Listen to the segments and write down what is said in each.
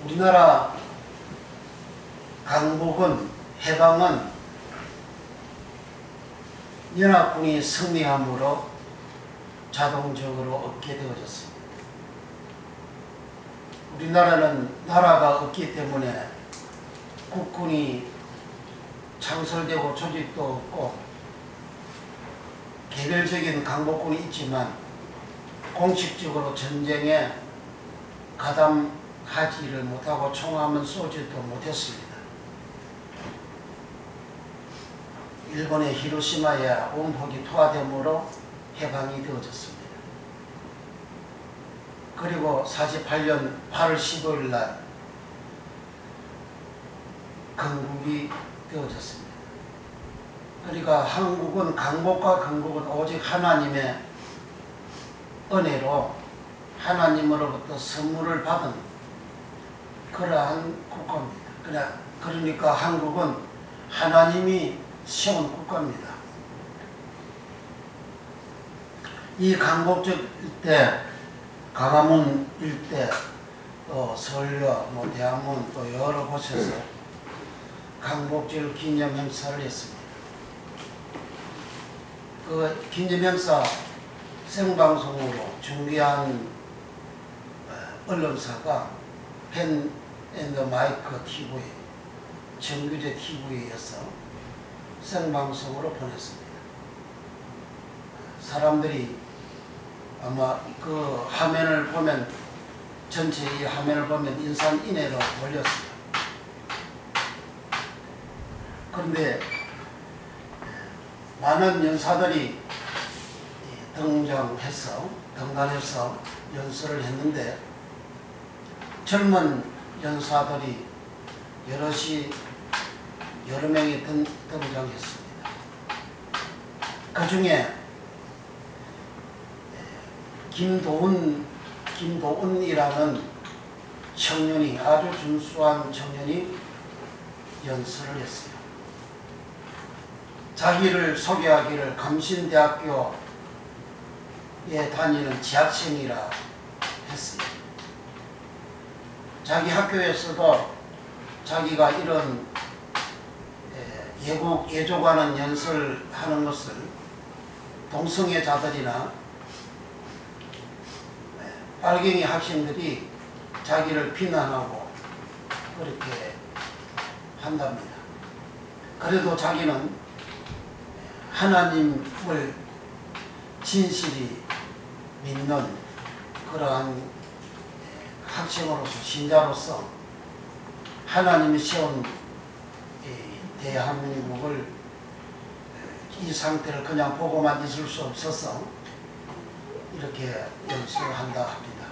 우리나라 강복은 해방은 연합군이 승리함으로 자동적으로 얻게 되어졌습니다. 우리나라는 나라가 없기 때문에 국군이 창설되고 조직도 없고 개별적인 강복군이 있지만 공식적으로 전쟁에 가담하지를 못하고 총함은 쏘지도 못했습니다. 일본의 히로시마에 원폭이 투하되므로 해방이 되어졌습니다. 그리고 48년 8월 15일 날 건국이 되어졌습니다. 그러니까 한국은 강복과 건국은 오직 하나님의 은혜로 하나님으로부터 선물을 받은 그러한 국가입니다. 그러니까 한국은 하나님이 세운 국가입니다. 이 강복절 때 강화문 일대 또 서울역 대학문 또 여러 곳에서 강복절 기념 행사를 했습니다. 그 기념 행사 생방송으로 중계한 언론사가 펜앤더마이크 TV, 정규제 TV에서 생방송으로 보냈습니다. 사람들이 아마 그 화면을 보면 전체 이 화면을 보면 인산인해로 몰렸어요. 그런데 많은 연사들이 등단해서 연설을 했는데 젊은 연사들이 여러 명이 등장했습니다. 그 중에 김도운이라는 청년이 아주 준수한 청년이 연설을 했어요. 자기를 소개하기를 감신대학교에 다니는 재학생이라 했어요. 자기 학교에서도 자기가 이런 예족하는 연설하는 것을 동성애자들이나 빨갱이 학생들이 자기를 비난하고 그렇게 한답니다. 그래도 자기는 하나님을 진실이 믿는 그러한 학생으로서 신자로서 하나님이 세운 대한민국을 이 상태를 그냥 보고만 있을 수 없어서 이렇게 연설을 한다 합니다.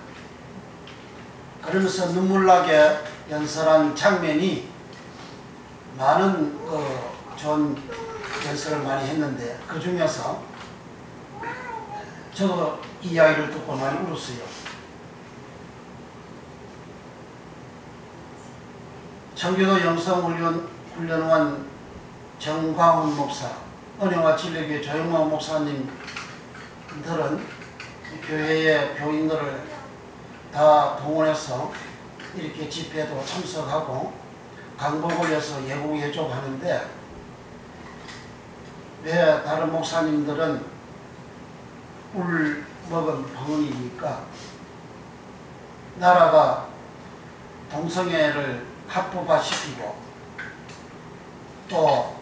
그러면서 눈물나게 연설한 장면이 많은 좋은 연설을 많이 했는데 그 중에서 저도 이 이야기를 듣고 많이 울었어요. 청교도 영성훈련원 정광훈 목사, 은혜와 진리교회 조영모 목사님들은 교회의 교인들을 다 동원해서 이렇게 집회도 참석하고 강복을 해서 예고예족하는데 왜 다른 목사님들은 울 먹은 벙어리입니까? 나라가 동성애를 합법화시키고 또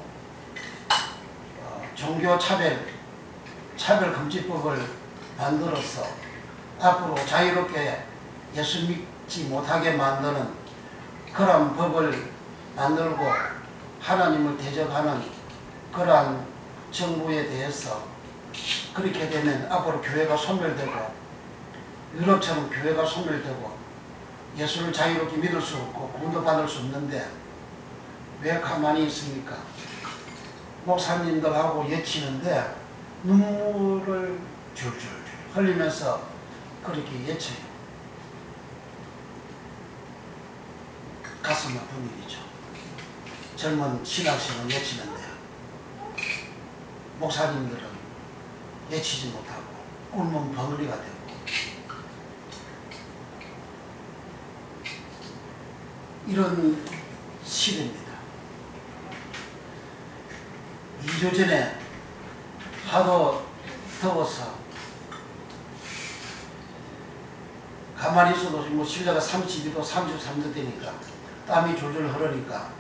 차별금지법을 만들어서 앞으로 자유롭게 예수 믿지 못하게 만드는 그런 법을 만들고 하나님을 대적하는 그러한 정부에 대해서 그렇게 되면 앞으로 교회가 소멸되고 유럽처럼 교회가 소멸되고 예수를 자유롭게 믿을 수 없고 구원도 받을 수 없는데 왜 가만히 있습니까? 목사님들하고 예치는데 눈물을 줄줄 흘리면서 그렇게 예쳐요. 가슴 아픈 일이죠. 젊은 신학생은 예치는데 목사님들은 예치지 못하고 울면 벙어리가 되고 이런 시대입니다. 2주 전에 하도 더워서 가만히 있어도 뭐 실내가 32도, 33도 되니까 땀이 졸졸 흐르니까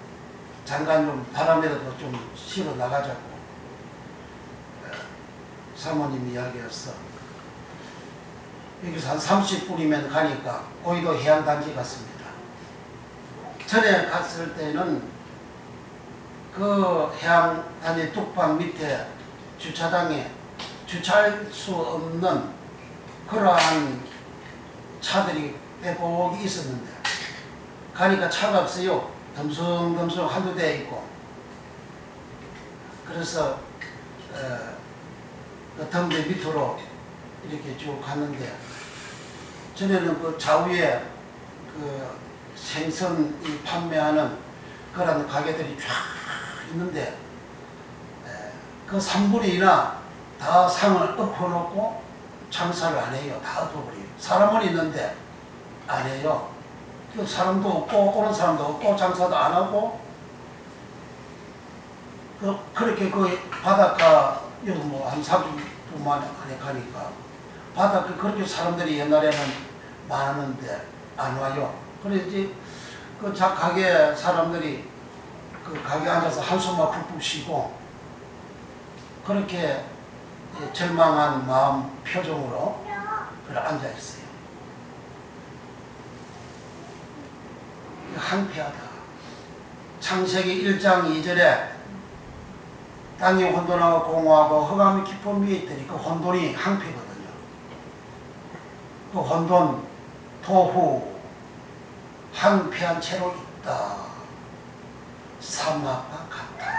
잠깐 좀 바람에라도 좀 실어 나가자고 사모님 이야기였어. 여기서 한 30분이면 가니까 오이도 해양단지 같습니다. 전에 갔을 때는 그 해양단지 뚝방 밑에 주차장에 주차할 수 없는 그러한 차들이 빼곡이 있었는데 가니까 차가 없어요. 덤성덤성 한두 대 있고. 그래서 그 덤대 밑으로 이렇게 쭉 갔는데 전에는 그 좌우에 그 생선 판매하는 그런 가게들이 쫙 있는데 그 3분의 2나 다 상을 엎어놓고 장사를 안 해요. 다 엎어버려요. 사람은 있는데 안 해요. 그 사람도 없고 오는 사람도 없고 장사도 안 하고 그렇게 그 바닷가 여기 뭐 한 30분만 안에 가니까 바닷가 그렇게 사람들이 옛날에는 많았는데 안 와요. 그래서 이제 그 가게 사람들이 그 가게 앉아서 한숨만 푹푹 쉬고 그렇게 절망한 마음 표정으로 그래 앉아 있어요. 황폐하다. 창세기 1장 2절에 땅이 혼돈하고 공허하고 흑암이 깊은 위에 있더니 그 혼돈이 황폐거든요. 그 혼돈, 토후, 황폐한 채로 있다. 사막과 같다.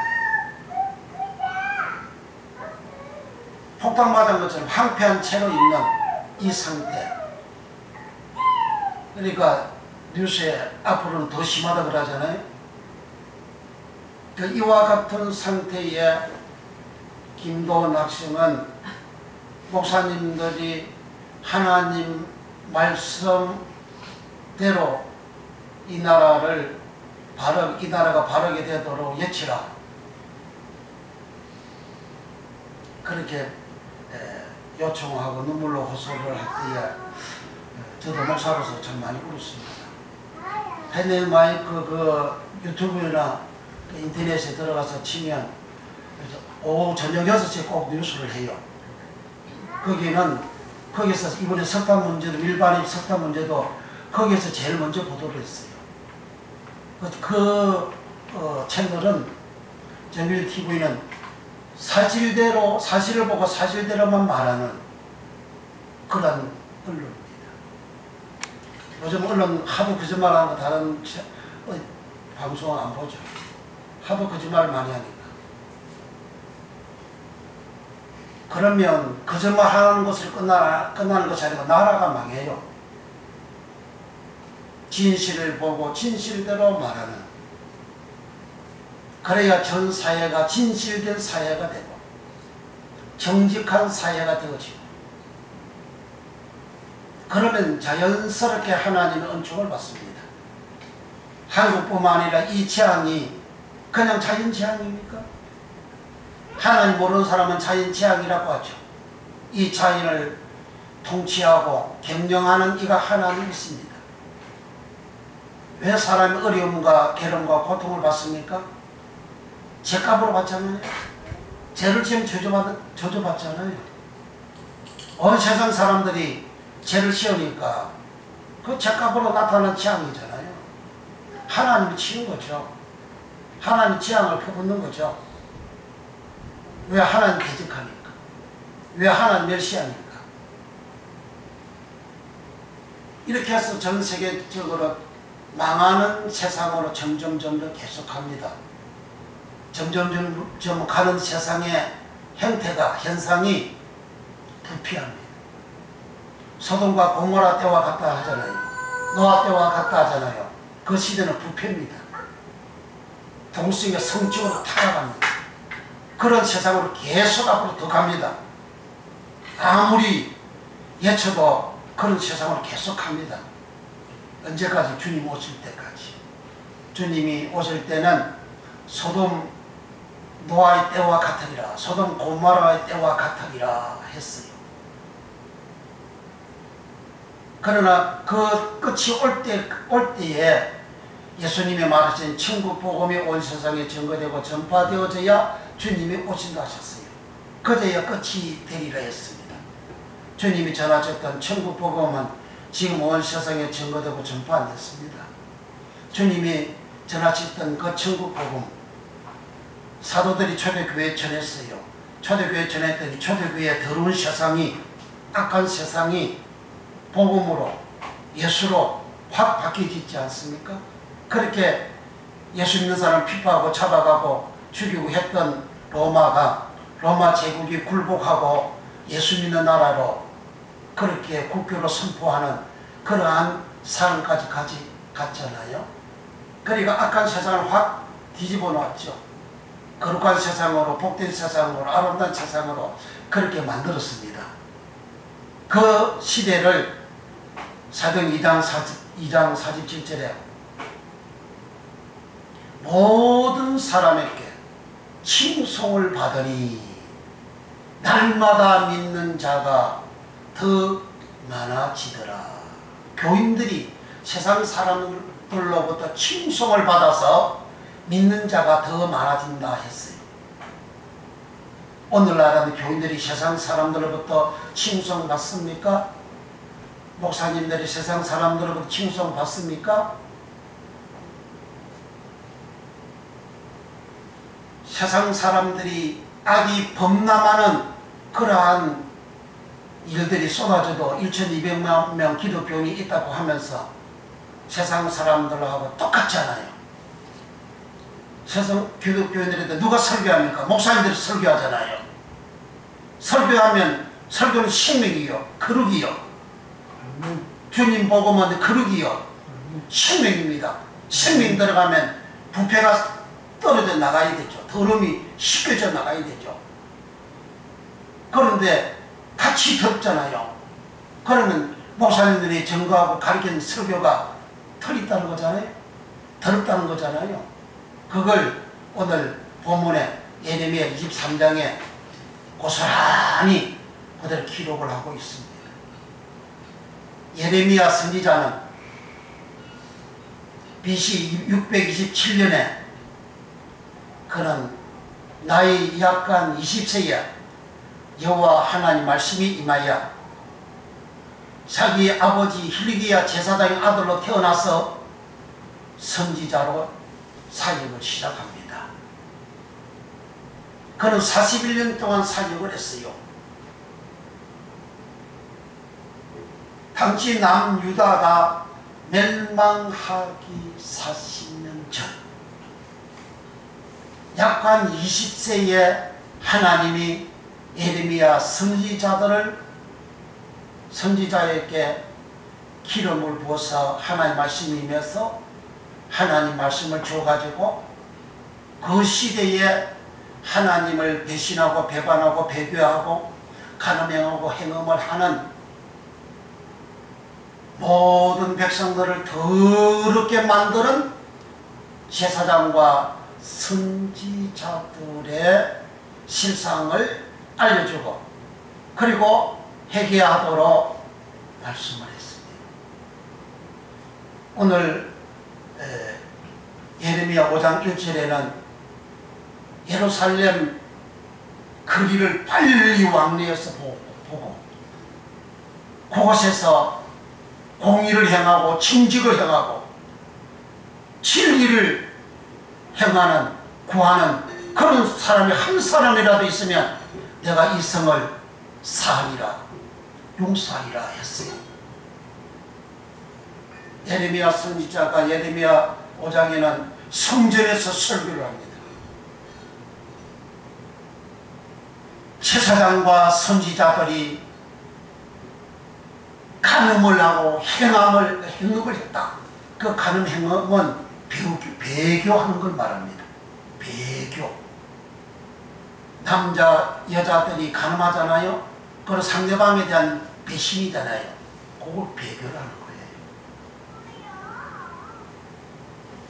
폭탄맞은 것처럼 황폐한 채로 있는 이 상태. 그러니까 뉴스에 앞으로는 더 심하다 그러잖아요. 그 이와 같은 상태에 김도원 학생은 목사님들이 하나님 말씀대로 이 나라가 바르게 되도록 외치라. 그렇게 요청하고 눈물로 호소를 할 때에 저도 목사로서 참 많이 울었습니다. 펜넬마이크 그 유튜브나 그 인터넷에 들어가서 치면 오후 저녁 6시에 꼭 뉴스를 해요. 거기서 이번에 석탄 문제도 일반인 석탄 문제도 거기에서 제일 먼저 보도를 했어요. 채널은 정밀TV는 사실을 보고 사실대로만 말하는 그런 언론입니다. 요즘 언론 하도 거짓말하는 거 다른 방송은 안 보죠. 하도 거짓말을 많이 하니까. 그러면 거짓말하는 것을 끝나는 것이 아니고 나라가 망해요. 진실을 보고 진실대로 말하는. 그래야 전 사회가 진실된 사회가 되고 정직한 사회가 되어지고 그러면 자연스럽게 하나님의 은총을 받습니다. 한국뿐만 아니라 이 재앙이 그냥 자연재앙입니까? 하나님 모르는 사람은 자연재앙이라고 하죠. 이 자연을 통치하고 경영하는 이가 하나님 있습니다. 왜 사람이 어려움과 괴로움과 고통을 받습니까? 죄값으로 받잖아요. 죄를 지으면 저주받잖아요. 온 세상 사람들이 죄를 지으니까 그 죄값으로 나타난 재앙이잖아요. 하나님이 치는 거죠. 하나님이 재앙을 퍼붓는 거죠. 왜 하나님 대적하니까? 왜 하나님 멸시하니까? 이렇게 해서 전 세계적으로 망하는 세상으로 점점 계속합니다. 점점 가는 세상의 형태가 현상이 부패합니다. 소돔과 고모라 때와 같다 하잖아요. 노아 때와 같다 하잖아요. 그 시대는 부패입니다. 동성애가 성적으로 타락합니다. 그런 세상으로 계속 앞으로 더 갑니다. 아무리 예쳐도 그런 세상으로 계속 갑니다. 언제까지? 주님 오실 때까지. 주님이 오실 때는 소돔 노아의 때와 같으리라, 소돔 고모라의 때와 같으리라 했어요. 그러나 그 끝이 올 때에 예수님이 말하신 천국 복음이 온 세상에 증거되고 전파되어져야 주님이 오신다 하셨어요. 그제야 끝이 되리라 했습니다. 주님이 전하셨던 천국 복음은 지금 온 세상에 증거되고 전파 안 됐습니다. 주님이 전하셨던 그 천국 복음, 사도들이 초대교회에 전했어요. 초대교회에 전했더니 초대교회의 더러운 세상이, 악한 세상이 복음으로, 예수로 확 바뀌어지지 않습니까? 그렇게 예수 믿는 사람 피파하고 잡아가고 죽이고 했던 로마 제국이 굴복하고 예수 믿는 나라로 그렇게 국교로 선포하는 그러한 상황까지 갔잖아요. 그러니까 악한 세상을 확 뒤집어 놨죠. 거룩한 세상으로, 복된 세상으로, 아름다운 세상으로 그렇게 만들었습니다. 그 시대를 사도행 2장 47절에 모든 사람에게 칭송을 받으니 날마다 믿는 자가 더 많아지더라. 교인들이 세상 사람들로부터 칭송을 받아서 믿는 자가 더 많아진다 했어요. 오늘날의 교인들이 세상 사람들로부터 칭송 받습니까? 목사님들이 세상 사람들로부터 칭송 받습니까? 세상 사람들이 악이 범람하는 그러한 일들이 쏟아져도 1200만 명 기독교인이 있다고 하면서 세상 사람들하고 똑같잖아요. 세상 기독교인들한테 누가 설교합니까? 목사님들이 설교하잖아요. 설교하면 설교는 생명이요, 거룩이요. 주님 복음은 거룩이요, 생명입니다. 생명 들어가면 부패가 떨어져 나가야 되죠. 더러움이 씻겨져 나가야 되죠. 그런데 같이 덥잖아요. 그러면 목사님들이 증거하고 가르치는 설교가 털있다는 거잖아요. 더럽다는 거잖아요. 그걸 오늘 본문에 예레미야 23장에 고스란히 그대로 기록을 하고 있습니다. 예레미야 선지자는 BC 627년에 그는 나이 약간 20세에 여호와 하나님 말씀이 임하여 자기 아버지 hil기야 제사장의 아들로 태어나서 선지자로 사역을 시작합니다. 그는 41년 동안 사역을 했어요. 당시 남유다가 멸망하기 40년 전, 약간 20세에 하나님이 예레미야 선지자에게 기름을 부어서 하나님 말씀이 임해서 하나님 말씀을 줘가지고 그 시대에 하나님을 배신하고 배반하고 배교하고 간음행하고 행음을 하는 모든 백성들을 더럽게 만드는 제사장과 선지자들의 실상을 알려주고 그리고 회개하도록 말씀을 했습니다. 오늘 예레미야 5장 1절에는 예루살렘 거리를 빨리 왕래해서 보고 그곳에서 공의를 행하고 정직을 행하고 진리를 행하는 구하는 그런 사람이 한 사람이라도 있으면 내가 이 성을 사하리라 용서하리라 했어요. 예레미야 선지자가 예레미야 5장에는 성전에서 설교를 합니다. 제사장과 선지자들이 간음을 하고 행음을 했다. 그 간음 행음은 배교하는 걸 말합니다. 배교. 남자 여자들이 간음하잖아요. 그건 상대방에 대한 배신이잖아요. 그걸 배교라는 거예요.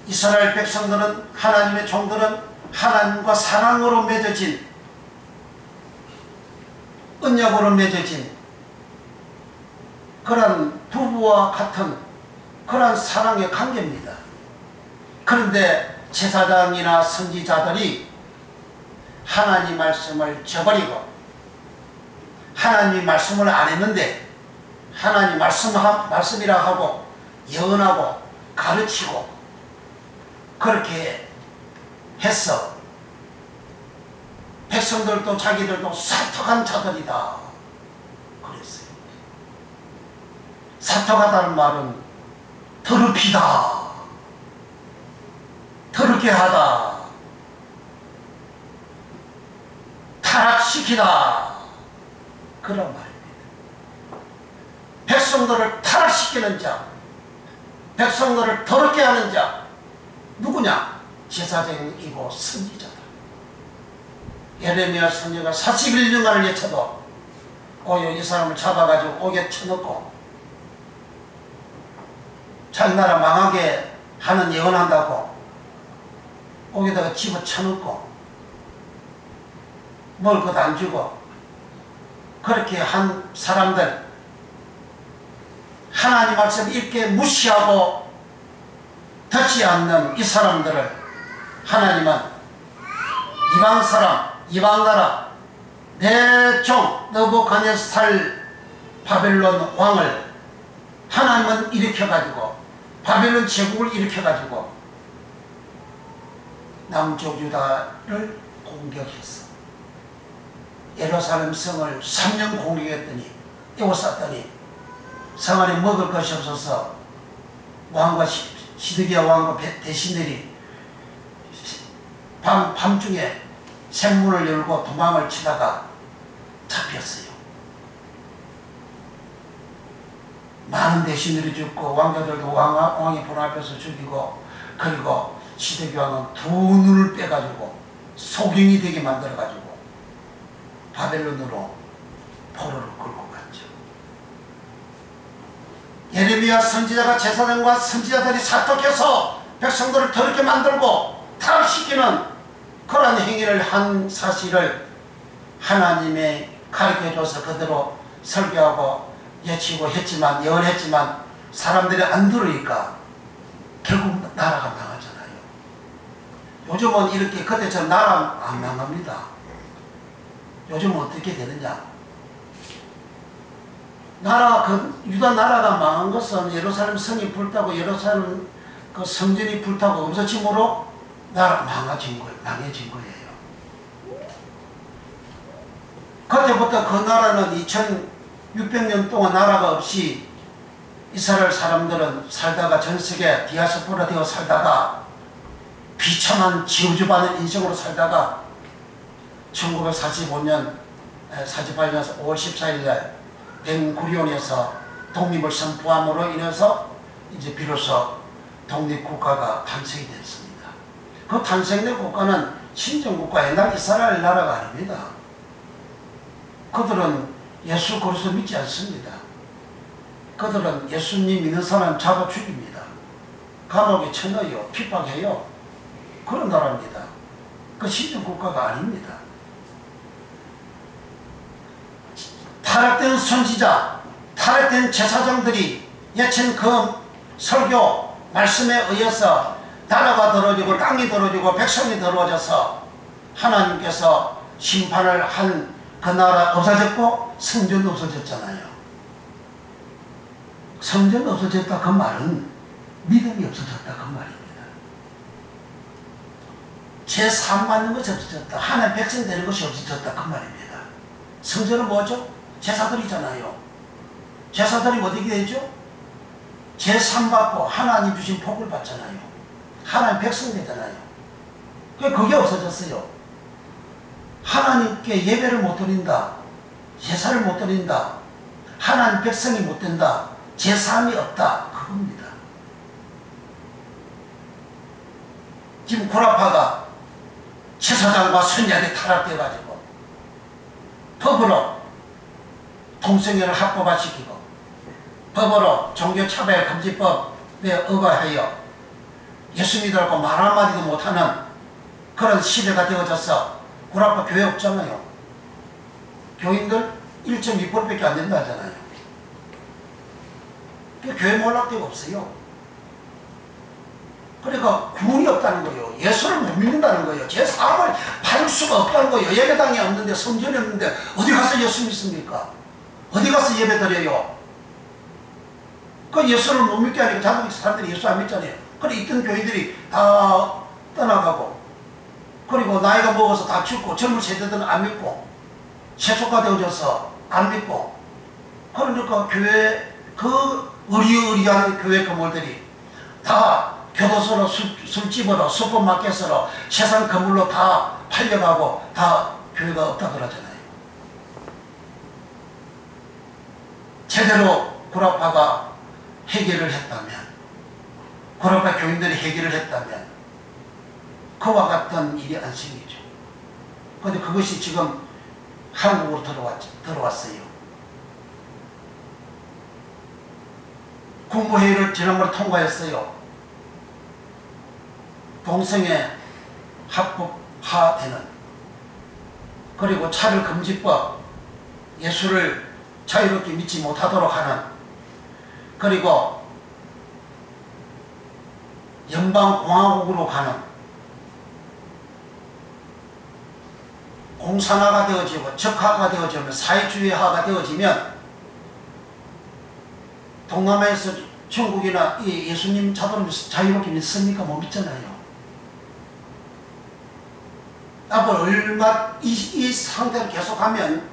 이스라엘 백성들은, 하나님의 종들은 하나님과 사랑으로 맺어진, 언약으로 맺어진 그런 부부와 같은 그런 사랑의 관계입니다. 그런데 제사장이나 선지자들이 하나님 말씀을 저버리고 하나님 말씀을 안 했는데 하나님 말씀이라 하고 예언하고 가르치고 그렇게 했어. 백성들도 자기들도 사특한 자들이다 그랬어요. 사특하다는 말은 더럽히다, 더럽게 하다, 타락시키다 그런 말입니다. 백성들을 타락시키는 자, 백성들을 더럽게 하는 자 누구냐? 제사장이고 선지자다. 예레미야 선지자가 41년간을 외쳐도 이 사람을 잡아가지고 옥에 쳐넣고 자기 나라 망하게 하는 예언한다고 옥에다가 집어쳐넣고 먹을 것 안 주고 그렇게 한 사람들, 하나님 말씀 읽게 무시하고 듣지 않는 이 사람들을 하나님은 이방 사람, 이방 나라, 내 종 느부갓네살 바벨론 왕을 하나님은 일으켜가지고 바벨론 제국을 일으켜가지고 남쪽 유다를 공격했어. 예루살렘 성을 3년 공격했더니 에워쌌더니 성 안에 먹을 것이 없어서 왕과 시드기야 왕과 대신들이 밤중에 생문을 열고 도망을 치다가 잡혔어요. 많은 대신들이 죽고 왕자들도 왕이 본 앞에서 죽이고, 그리고 시드기야 왕은 두 눈을 빼가지고 소경이 되게 만들어가지고 바벨론으로 포로를 끌고 갔죠. 예레미야 선지자가 제사장과 선지자들이 사특해서 백성들을 더럽게 만들고 타락시키는 그런 행위를 한 사실을 하나님이 가르쳐줘서 그대로 설교하고 예치고 했지만, 예언했지만 사람들이 안 들으니까 결국 나라가 망하잖아요. 요즘은 이렇게 그때처럼 나라 안 망합니다. 요즘은 어떻게 되느냐? 유다 나라가 망한 것은 예루살렘 성이 불타고 예루살렘 그 성전이 불타고 없어짐으로 나라 망해진 거예요. 그때부터 그 나라는 2600년 동안 나라가 없이 이스라엘 사람들은 살다가 전 세계 디아스포라 되어 살다가 비참한 지우주받는 인생으로 살다가 1948년 5월 14일날 벤구리온에서 독립을 선포함으로 인해서 이제 비로소 독립국가가 탄생이 됐습니다. 그 탄생된 국가는 신정국가, 옛날 이스라엘 나라가 아닙니다. 그들은 예수 그리스도 믿지 않습니다. 그들은 예수님 믿는 사람 잡아 죽입니다. 감옥에 쳐넣어요. 핍박해요. 그런 나라입니다. 그 신정국가가 아닙니다. 타락된 선지자, 타락된 제사장들이 예친 그 설교 말씀에 의해서 나라가 더러워지고 땅이 더러워지고 백성이 더러워져서 하나님께서 심판을 한 그 나라 없어졌고 성전도 없어졌잖아요. 성전 없어졌다 그 말은 믿음이 없어졌다 그 말입니다. 제3 받는 것이 없어졌다. 하나님 백성 되는 것이 없어졌다 그 말입니다. 성전은 뭐죠? 제사들이잖아요. 제사들이 어떻게 되죠? 제3 받고 하나님 주신 복을 받잖아요. 하나님 백성 되잖아요. 그게 없어졌어요. 하나님께 예배를 못 드린다, 제사를 못 드린다, 하나님 백성이 못 된다, 제3이 없다 그겁니다. 지금 구라파가 제사장과 선지자들이 타락돼가지고 법으로 동성애를 합법화시키고 법으로 종교차별금지법에 의거하여 예수 믿으라고 말 한마디도 못하는 그런 시대가 되어져서 구라파 교회 없잖아요. 교인들 1.2%밖에 안 된다 하잖아요. 교회 몰락대가 없어요. 그러니까 구원이 없다는 거예요. 예수를 못 믿는다는 거예요. 제 삶을 팔 수가 없다는 거예요. 예배당이 없는데, 성전이 없는데 어디 가서 예수 믿습니까? 어디 가서 예배 드려요? 그 예수를 못 믿게 하니까 자동 사람들이 예수 안 믿잖아요. 그래 있던 교인들이 다 떠나가고, 그리고 나이가 먹어서 다 죽고, 젊은 세대들은 안 믿고, 세속화 되어져서 안 믿고, 그러니까 교회, 그 의리의리한 교회 건물들이 다 교도소로, 술집으로, 슈퍼마켓으로, 세상 건물로 다 팔려가고 다 교회가 없다 그러잖아요. 제대로 구라파가 해결을 했다면, 구라파 교인들이 해결을 했다면 그와 같은 일이 안 생기죠. 그런데 그것이 지금 한국으로 들어왔어요. 국무회의를 지난번에 통과했어요. 동성애 합법화되는, 그리고 차별금지법, 예수를 자유롭게 믿지 못하도록 하는, 그리고 연방공화국으로 가는, 공산화가 되어지고 적화가 되어지면, 사회주의화가 되어지면 동남아에서 중국이나 예수님 자유롭게 믿습니까? 못 믿잖아요. 앞으로 얼마 이 상태로 계속하면,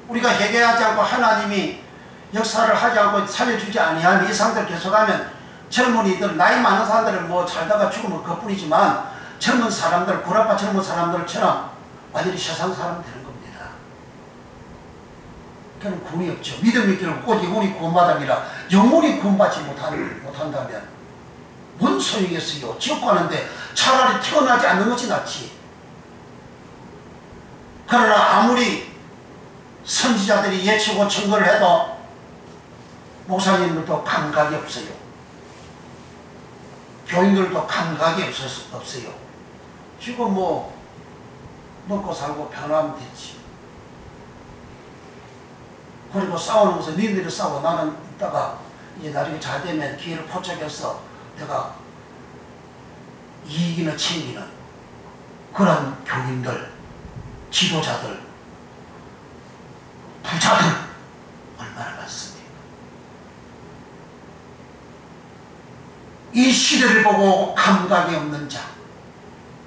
우리가 해결하지 않고 하나님이 역사를 하지 않고 살려주지 아니하면, 이 상태로 계속하면 젊은이들, 나이 많은 사람들은 뭐 살다가 죽으면 그뿐이지만, 젊은 사람들, 구라파 젊은 사람들처럼 완전히 세상 사람 되는 겁니다. 그건 구원이 없죠. 믿음이 결국 곧 영혼이 구원받으리라. 영혼이 구원받지 못한다면 뭔 소용이겠어요? 지옥 가는데 차라리 태어나지 않는 것이 낫지. 그러나 아무리 선지자들이 예치고 증거를 해도 목사님들도 감각이 없어요. 교인들도 감각이 없어요. 지금 뭐 먹고 살고 편하면 됐지. 그리고 싸우는 것은 니들이 싸워. 나는 이따가 이제 나중에 잘 되면 기회를 포착해서 내가 이기는 챙기는 그런 교인들, 지도자들, 부자들 얼마나 많습니까? 이 시대를 보고 감각이 없는 자,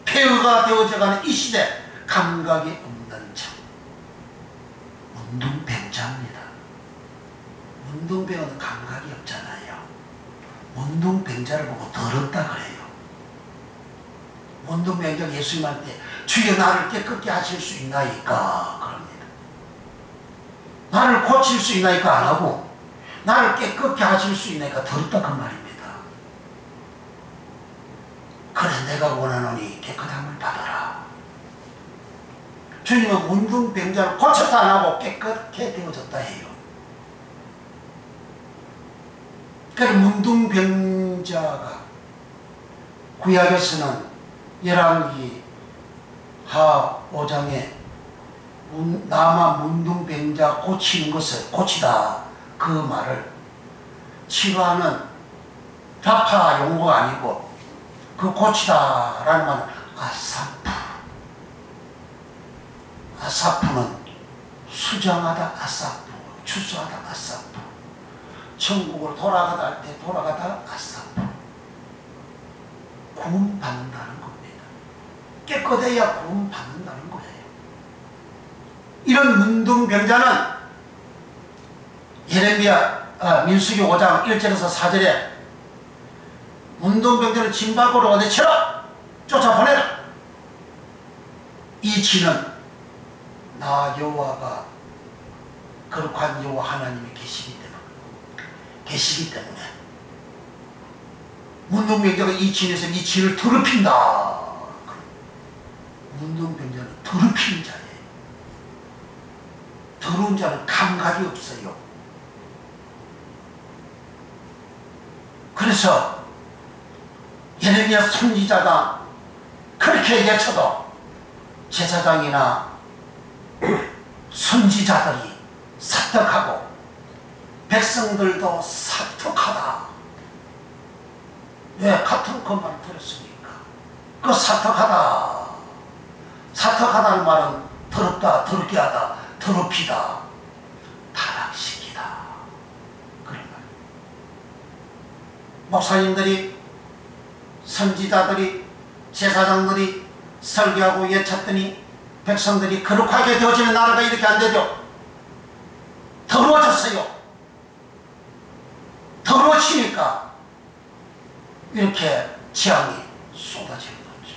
폐허가 되어져가는 이 시대, 감각이 없는 자, 문둥병자입니다. 문둥병은 감각이 없잖아요. 문둥병자를 보고 더럽다 그래요. 문둥병자가 예수님한테 주여 나를 깨끗게 하실 수 있나이까 그럽니다. 나를 고칠 수 있나이까 안 하고, 나를 깨끗게 하실 수 있나이까 더럽다 그 말입니다. 그래 내가 원하노니 깨끗함을 받아라. 주님은 문둥병자를 고쳤다 안 하고 깨끗게 되어졌다 해요. 그래서 문둥병자가 구약에서는 열왕기 하 5장에 남아 문둥병자 고치는 것을, 고치다 그 말을 치료하는 라파 용어가 아니고, 그 고치다 라는 말은 아사프. 아사프는 수정하다 아사프, 추수하다 아사프, 천국으로 돌아가다 할 때 돌아가다 아사프. 구원받는다는 겁니다. 깨끗해야 구원받는다는 거예요. 이런 문둥병자는 예레미야 민수기 5장 1절에서 4절에 문둥병자는 진 밖으로 내쳐라, 쫓아보내라. 이 진은 나 여호와가 거룩한 여호와 하나님이 계시기 때문에 문둥병자가 이 진에서 이 진을 더럽힌다. 문둥병자는 더럽히는 자예요. 더러운 자는 감각이 없어요. 그래서 예레미야 선지자가 그렇게 외쳐도 제사장이나 선지자들이 사특하고 백성들도 사특하다. 왜? 같은 것만 들었으니까. 그 사특하다. 사특하다는 말은 더럽다, 더럽게 하다, 더럽히다, 타락시키다. 그런 말. 목사님들이, 선지자들이, 제사장들이 설교하고 외쳤더니 백성들이 거룩하게 되어지는 나라가 이렇게 안 되죠. 더러워졌어요. 더러워지니까 이렇게 재앙이 쏟아지는 거죠.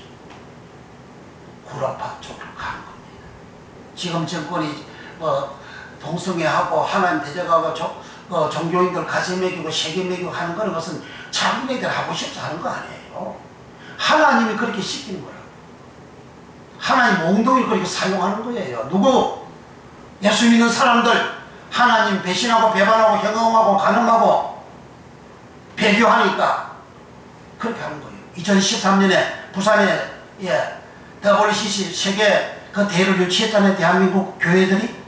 구라파 쪽으로 가는 겁니다. 지금 정권이 동성애하고 하나님 대적하고 종교인들 가지 먹이고 세계 먹이고 하는 그런 것은 자기네들 하고 싶어서 하는 거 아니에요. 하나님이 그렇게 시키는 거라고. 하나님 몽둥이를 그렇게 사용하는 거예요. 누구? 예수 믿는 사람들 하나님 배신하고 배반하고 형용하고 간음하고 배교하니까 그렇게 하는 거예요. 2013년에 부산에 WCC 세계 그 대회를 유치했다는 대한민국 교회들이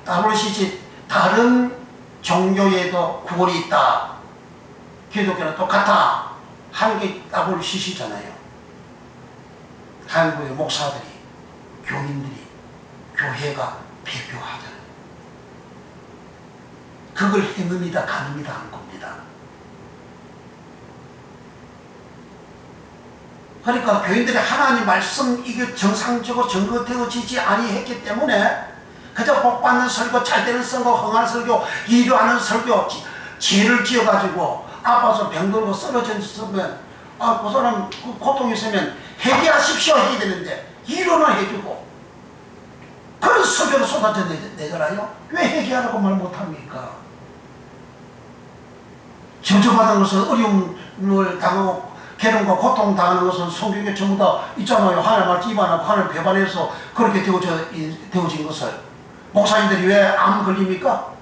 WCC 다른 종교에도 구원이 있다. 기독교는 똑같아. 하는 게 WCC잖아요. 한국의 목사들이, 교인들이, 교회가 배교하잖아요. 그걸 행음이다 간음이다 한 겁니다. 그러니까 교인들이 하나님 말씀 이게 정상적으로 증거되어지지 아니했기 때문에 그저 복받는 설교, 잘되는 설교, 흥하는 설교, 이료하는 설교, 죄를 지어가지고 아파서 병들고 쓰러졌으면 그 사람 고통이 있으면 회개하십시오 해야 되는데 이료는 해주고 그런 설교를 쏟아져 내잖아요. 왜 회개하라고 말 못합니까? 저주받은 것은 어려움을 당하고 괴로움과 고통 당하는 것은 성경에 전부 다 있잖아요. 하나님 말씀 위반하고 하나님 배반해서 그렇게 되어진 것을. 목사님들이 왜 암 걸립니까?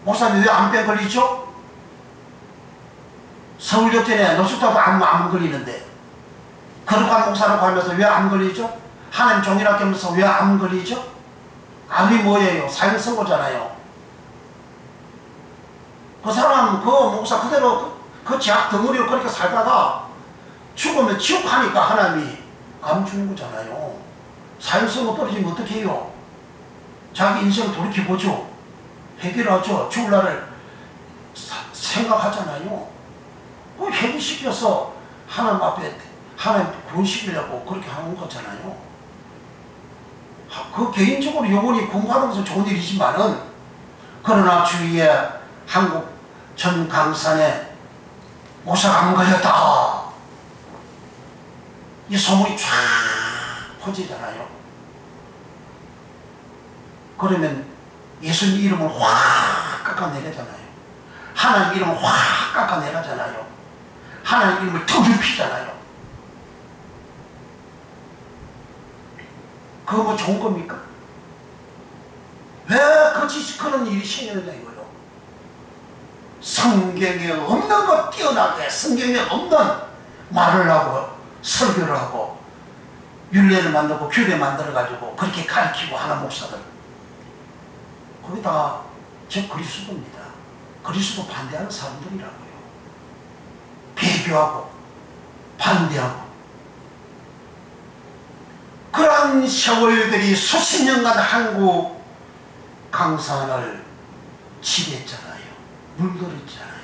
목사님이 왜 암병 걸리죠? 서울역전에 노숙자도 암 걸리는데 거룩한 목사라고 하면서 왜 암 걸리죠? 하나님 종이라고 하면서 왜 암 걸리죠? 암이 뭐예요? 사형선고잖아요. 그 사람 그 목사 그대로 그 죄악 덩어리로 그렇게 살다가 죽으면 지옥 가니까 하나님이 암 주는 거잖아요. 사형선고 떨어지면 어떻게 해요? 자기 인생 돌이켜보죠. 해결하죠. 죽을 날을 생각하잖아요. 회개시켜서 하나님 앞에 하나님 구원시키려고 그렇게 하는 거잖아요. 그 개인적으로 영혼이 구원받는 것은 좋은 일이지만은 그러나 주위에 한국 전 강산에 목사가 암 걸렸다. 이 소문이 쫙 퍼지잖아요. 그러면 예수님 이름을 확 깎아내리잖아요. 하나님 이름을 확 깎아내리잖아요. 하나님 이름을 더럽히잖아요. 그거 뭐 좋은 겁니까? 왜 그런 일이 생기느냐 이거요. 성경에 없는 것 뛰어나게 성경에 없는 말을 하고 설교를 하고 율례를 만들고 규례 만들어가지고 그렇게 가르치고 하는 목사들, 거기다가 저 그리스도입니다. 그리스도 반대하는 사람들이라고요. 배교하고 반대하고 그러한 세월들이 수십 년간 한국 강산을 지배했잖아요. 물들었잖아요.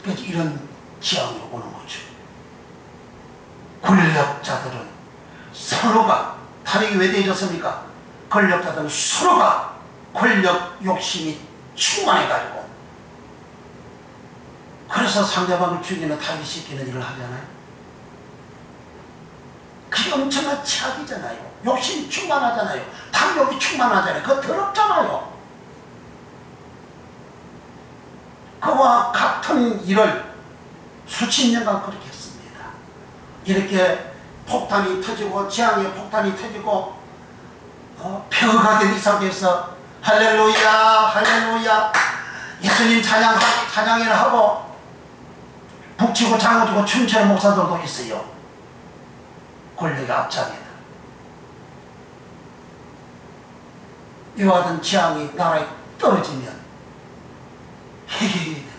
그래서 이런 지향이 오는 거죠. 권력자들은 서로가 탄핵이 왜 되어졌습니까? 권력자들은 서로가 권력 욕심이 충만해가지고 그래서 상대방을 죽이는 타깃시키는 일을 하잖아요. 그게 엄청난 착이잖아요. 욕심이 충만하잖아요. 탐욕이 충만하잖아요. 그거 더럽잖아요. 그와 같은 일을 수십 년간 그렇게 했습니다. 이렇게 폭탄이 터지고 재앙의 폭탄이 터지고 폐허가 된 이 상태에서 할렐루야 할렐루야 예수님 찬양회를 하고 북치고 장구치고 춤추는 목사들도 있어요. 권력의 앞장이다. 이와 같은 지향이 나라에 떨어지면 해결이 되는,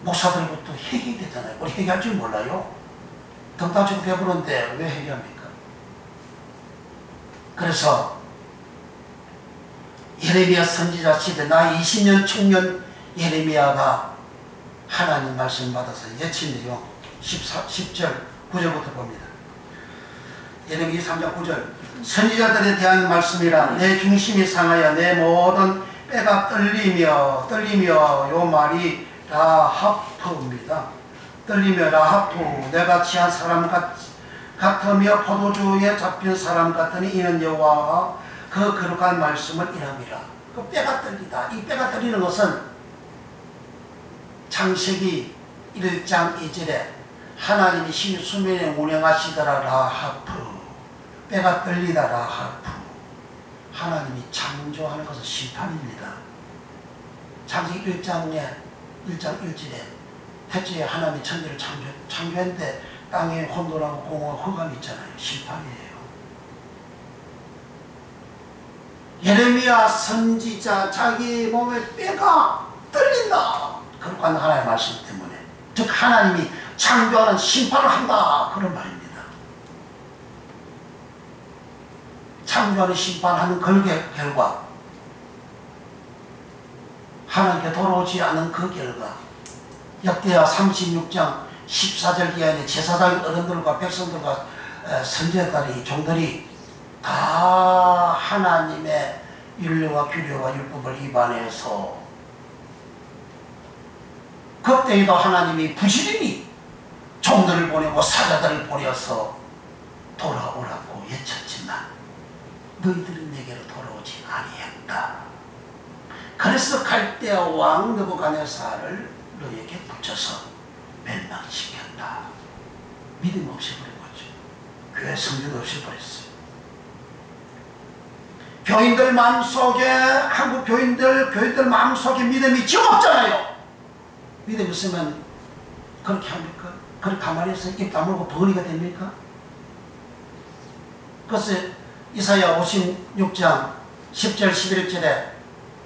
목사들부터 해결이 되잖아요. 우리 해결할 줄 몰라요. 등 다치고 배부른데 왜 해결합니까? 그래서 예레미야 선지자 시대 나이 20년 청년 예레미야가 하나님 말씀 받아서 예친 내용 10절 9절부터 봅니다. 예레미야 3장 9절 선지자들에 대한 말씀이라 내 중심이 상하여 내 모든 뼈가 떨리며 요 말이 라하프입니다. 떨리며 라하프 내가 취한 사람 같으며 포도주에 잡힌 사람 같으니 이는 여호와가 그 거룩한 말씀을 이랍니다. 그 뼈가 떨리다. 이 뼈가 떨리는 것은 창세기 1장 2절에 하나님이 신 수면에 운행하시더라 라하프 뼈가 떨리다 라하프 하나님이 창조하는 것은 심판입니다. 창세기 1장 1절에 태초에 하나님이 천지를 창조했는데 땅에 혼돈하고 공허하고 흑암이 있잖아요. 심판이에요. 예레미야 선지자 자기 몸에 뼈가 떨린다. 그러한 하나님의 말씀 때문에 즉 하나님이 창조하는 심판을 한다. 그런 말입니다. 창조하는 심판하는 그 결과 하나님께 돌아오지 않은 그 결과 역대하 36장 14절 기한에 제사장 어른들과 백성들과 선지자들이 종들이 다 하나님의 율례와 규례와 율법을 위반해서 그때에도 하나님이 부지런히 종들을 보내고 사자들을 보내서 돌아오라고 외쳤지만 너희들은 내게로 돌아오지 아니했다. 그래서 갈대아 왕 느부갓네살을 너희에게 붙여서 멸망시켰다. 믿음 없애버린 거죠. 교회 성전 없애버렸어요. 교인들 마음속에 한국 교인들 마음속에 믿음이 지금 없잖아요. 믿음 있으면 그렇게 합니까? 그렇게 가만히 있어 입 다물고 버리가 됩니까? 그래서 이사야 56장 10절 11절에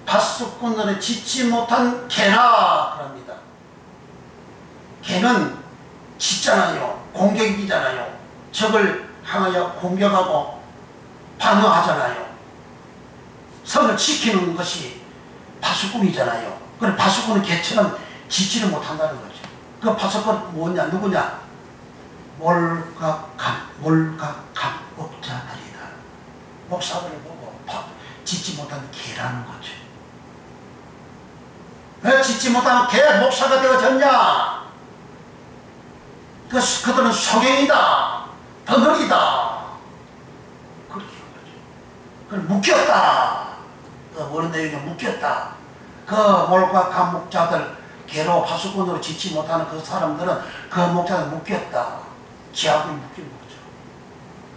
파수꾼들은 짓지 못한 개라 그럽니다. 개는 짖잖아요. 공격이잖아요. 적을 향하여 공격하고 방어하잖아요. 성을 지키는 것이 파수꾼이잖아요. 그럼 파수꾼은 개처럼 짖지를 못한다는 거죠. 그 파수꾼은 뭐냐 누구냐? 몰각한 목자들이다. 목사들을 보고 짖지 못하는 개라는 거죠. 왜 짖지 못하는 개 목사가 되어졌냐? 그들은 소경이다. 덩어리다. 그렇게 한 거죠. 그걸 묶였다. 모르는 내용에 묶였다. 그 몰각한 목자들 개로 파수꾼으로 짖지 못하는 그 사람들은 그 목자들 묶였다. 지압을 묶인 거죠.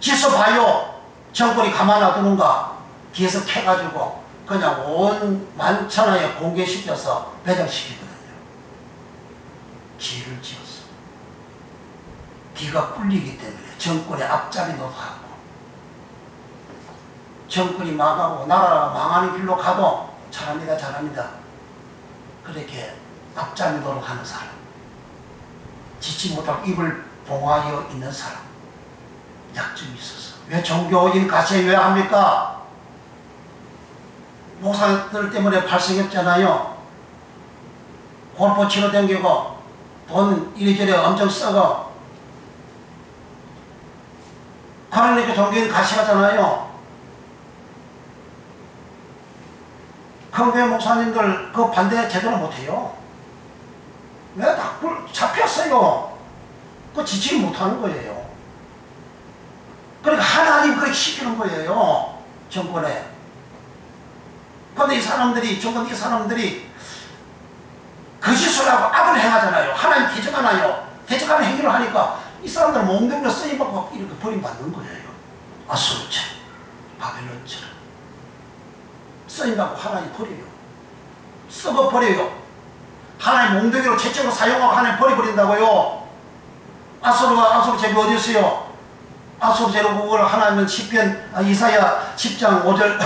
지서 봐요. 정권이 가만 놔두는가? 뒤에서 캐가지고 그냥 온 만천하에 공개시켜서 배정시키거든요. 지를 지었어. 뒤가 꿀리기 때문에 정권의 앞잡이 노릇하고 정권이 망하고 나라가 망하는 길로 가도 잘합니다. 그렇게 앞잡이 노릇하는 사람, 짖지 못하고 입을 봉하여 있는 사람, 약점이 있어서. 왜 종교인 가세해야 합니까? 목사들 때문에 발생했잖아요. 골프 치러 다니고 돈 이리저리 엄청 써고 그러니까 종교인 가시하잖아요. 큰교회 목사님들 그 반대 제대로 못해요. 왜 다 잡혔어요. 그 지지 못하는 거예요. 그러니까 하나님 그렇게 시키는 거예요. 정권에. 그런데 이 사람들이 거짓을 하고 악을 행하잖아요. 하나님 대적하나요? 대적하는 행위를 하니까 이 사람들은 몸뚱이로 쓰임받고 이렇게 버림받는 거예요. 아수르처럼 바벨론처럼 쓰임받고 하나님 버려요. 썩어버려요. 하나님 몽둥이로 채찍으로 사용하고 하나님 버려버린다고요. 아수르 제국 어디 있어요? 아수르 제국을 하나님은 시편 이사야 10장 5절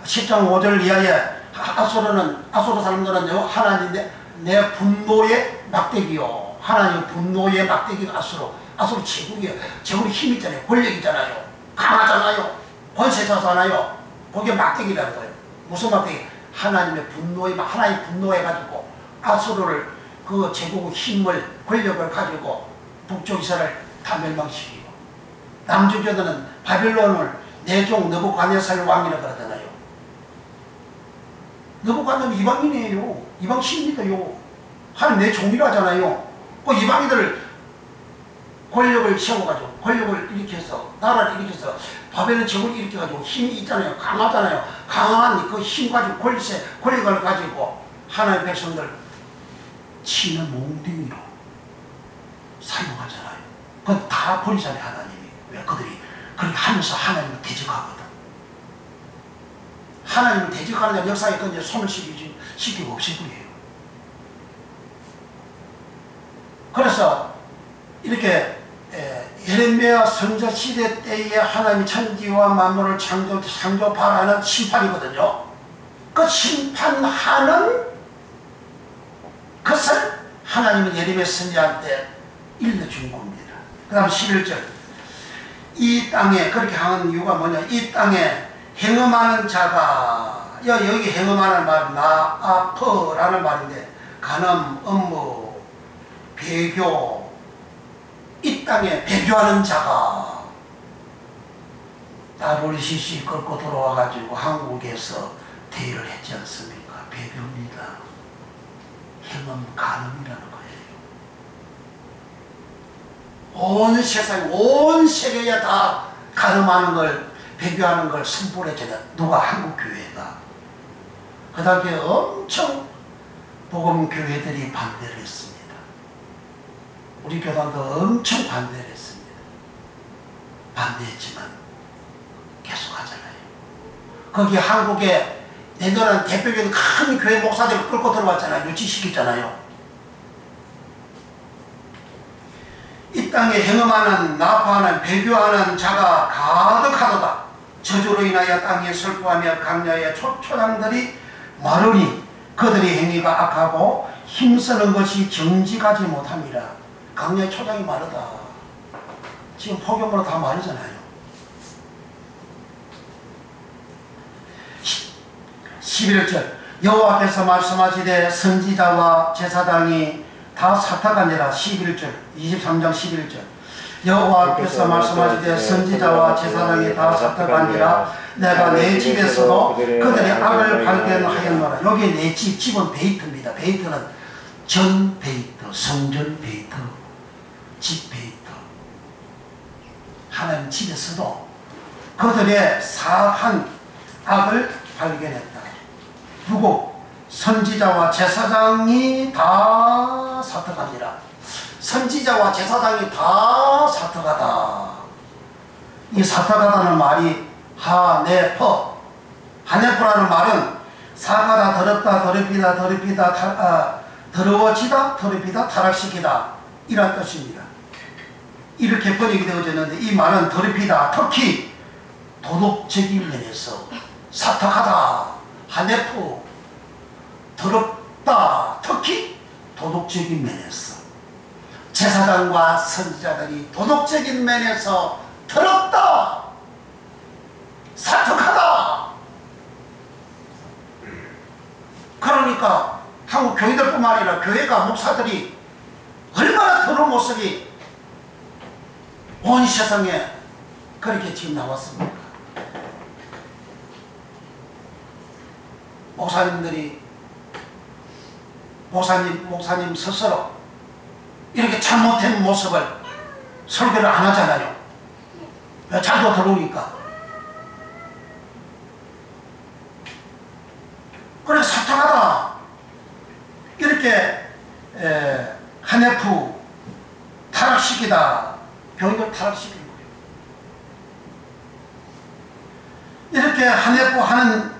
10장 5절 이하에 아수르 사람들은 하나님 내 분노의 막대기요. 하나님 분노의 막대기가 아수르 제국이에요. 제국이 힘 있잖아요. 권력이잖아요. 강하잖아요. 권세자잖아요. 그게 막대기라는 거예요. 무슨 막대기? 하나님 분노해가지고 아수르를 그 제국의 힘을 권력을 가지고 북쪽 이스라엘을 다 멸망시키고 남쪽에서는 바빌론을 내종 느부갓네살 왕이라고 그러잖아요. 느부갓네살은 이방인이에요. 이방 신입니다요. 하나님 내 종이라 하잖아요. 그 이방인들 권력을 세워가지고 권력을 일으켜서 나라를 일으켜서 바벨론 제국을 일으켜가지고 힘이 있잖아요. 강하잖아요. 강한 그 힘 가지고 권력을 가지고 하나님의 백성들 치는 몽둥이로 사용하잖아요. 그건 다 버리잖아요. 하나님이. 왜? 그들이 그렇게 하면서 하나님을 대적하거든. 하나님을 대적하는 역사에 그냥 손을 시키고 없애버려요. 그래서 이렇게 예레미야 선자 시대 때에 하나님이 천지와 만물을 창조하라는 심판이거든요. 그 심판하는 것을 하나님은 예레미야 선지자한테 일러준 겁니다. 그 다음 11절 이 땅에 그렇게 하는 이유가 뭐냐. 이 땅에 행음하는 자가 여기 행음하는 말은 나아퍼라는 말인데 간음, 음모, 배교 이 땅에 배교하는 자가 WCC 끌고 들어와가지고 한국에서 대회를 했지 않습니까? 배교입니다. 행음, 간음이라는 거예요. 온 세상, 온 세계에 다 간음하는 걸, 배교하는 걸 선포를 했잖아요. 누가? 한국교회가. 그 당시에 엄청 복음교회들이 반대를 했습니다. 우리 교단도 엄청 반대를 했습니다. 반대했지만 계속 하잖아요. 거기 한국에 내년은 대표적인 큰 교회 목사들을 끌고 들어왔잖아요. 유치시켰잖아요. 이 땅에 행음하는, 나파하는, 배교하는 자가 가득하도다. 저주로 인하여 땅에 슬퍼하며 강야의 초초장들이 마르니 그들의 행위가 악하고 힘쓰는 것이 정직하지 못함이라. 강야의 초장이 마르다. 지금 폭염으로 다 마르잖아요. 11절 여호와께서 말씀하시되 선지자와 제사장이 다 사탁하니라. 11절 23장 11절 여호와께서 말씀하시되 선지자와 제사장이 다 사탁하니라. 내가 내 집에서도 그들의 악을 발견하였노라. 여기 내 집은 베이트입니다. 베이트는 전 베이트, 성전 베이트, 집 베이트. 하나님 집에서도 그들의 사악한 악을 발견했다. 누구? 선지자와 제사장이 다 사특하니라. 선지자와 제사장이 다 사특하다. 이 사특하다는 말이 하네퍼. 하네퍼라는 말은 사가다, 더럽다, 더럽히다, 더러워지다, 더럽히다, 타락시키다 이란 뜻입니다. 이렇게 번역이 되어졌는데 이 말은 더럽히다, 특히 도덕적인 면에서 사특하다, 하네프, 더럽다, 특히 도덕적인 면에서 제사장과 선지자들이 도덕적인 면에서 더럽다, 사특하다. 그러니까 한국 교회들뿐만 아니라 교회가 목사들이 얼마나 더러운 모습이 온 세상에 그렇게 지금 나왔습니까? 목사님 스스로 이렇게 잘못된 모습을 설교를 안 하잖아요. 왜? 잘도 들어오니까. 그래 사탕하다 이렇게 하네프 타락시키다, 교인을 타락시키는 거예요. 이렇게 하네프 하는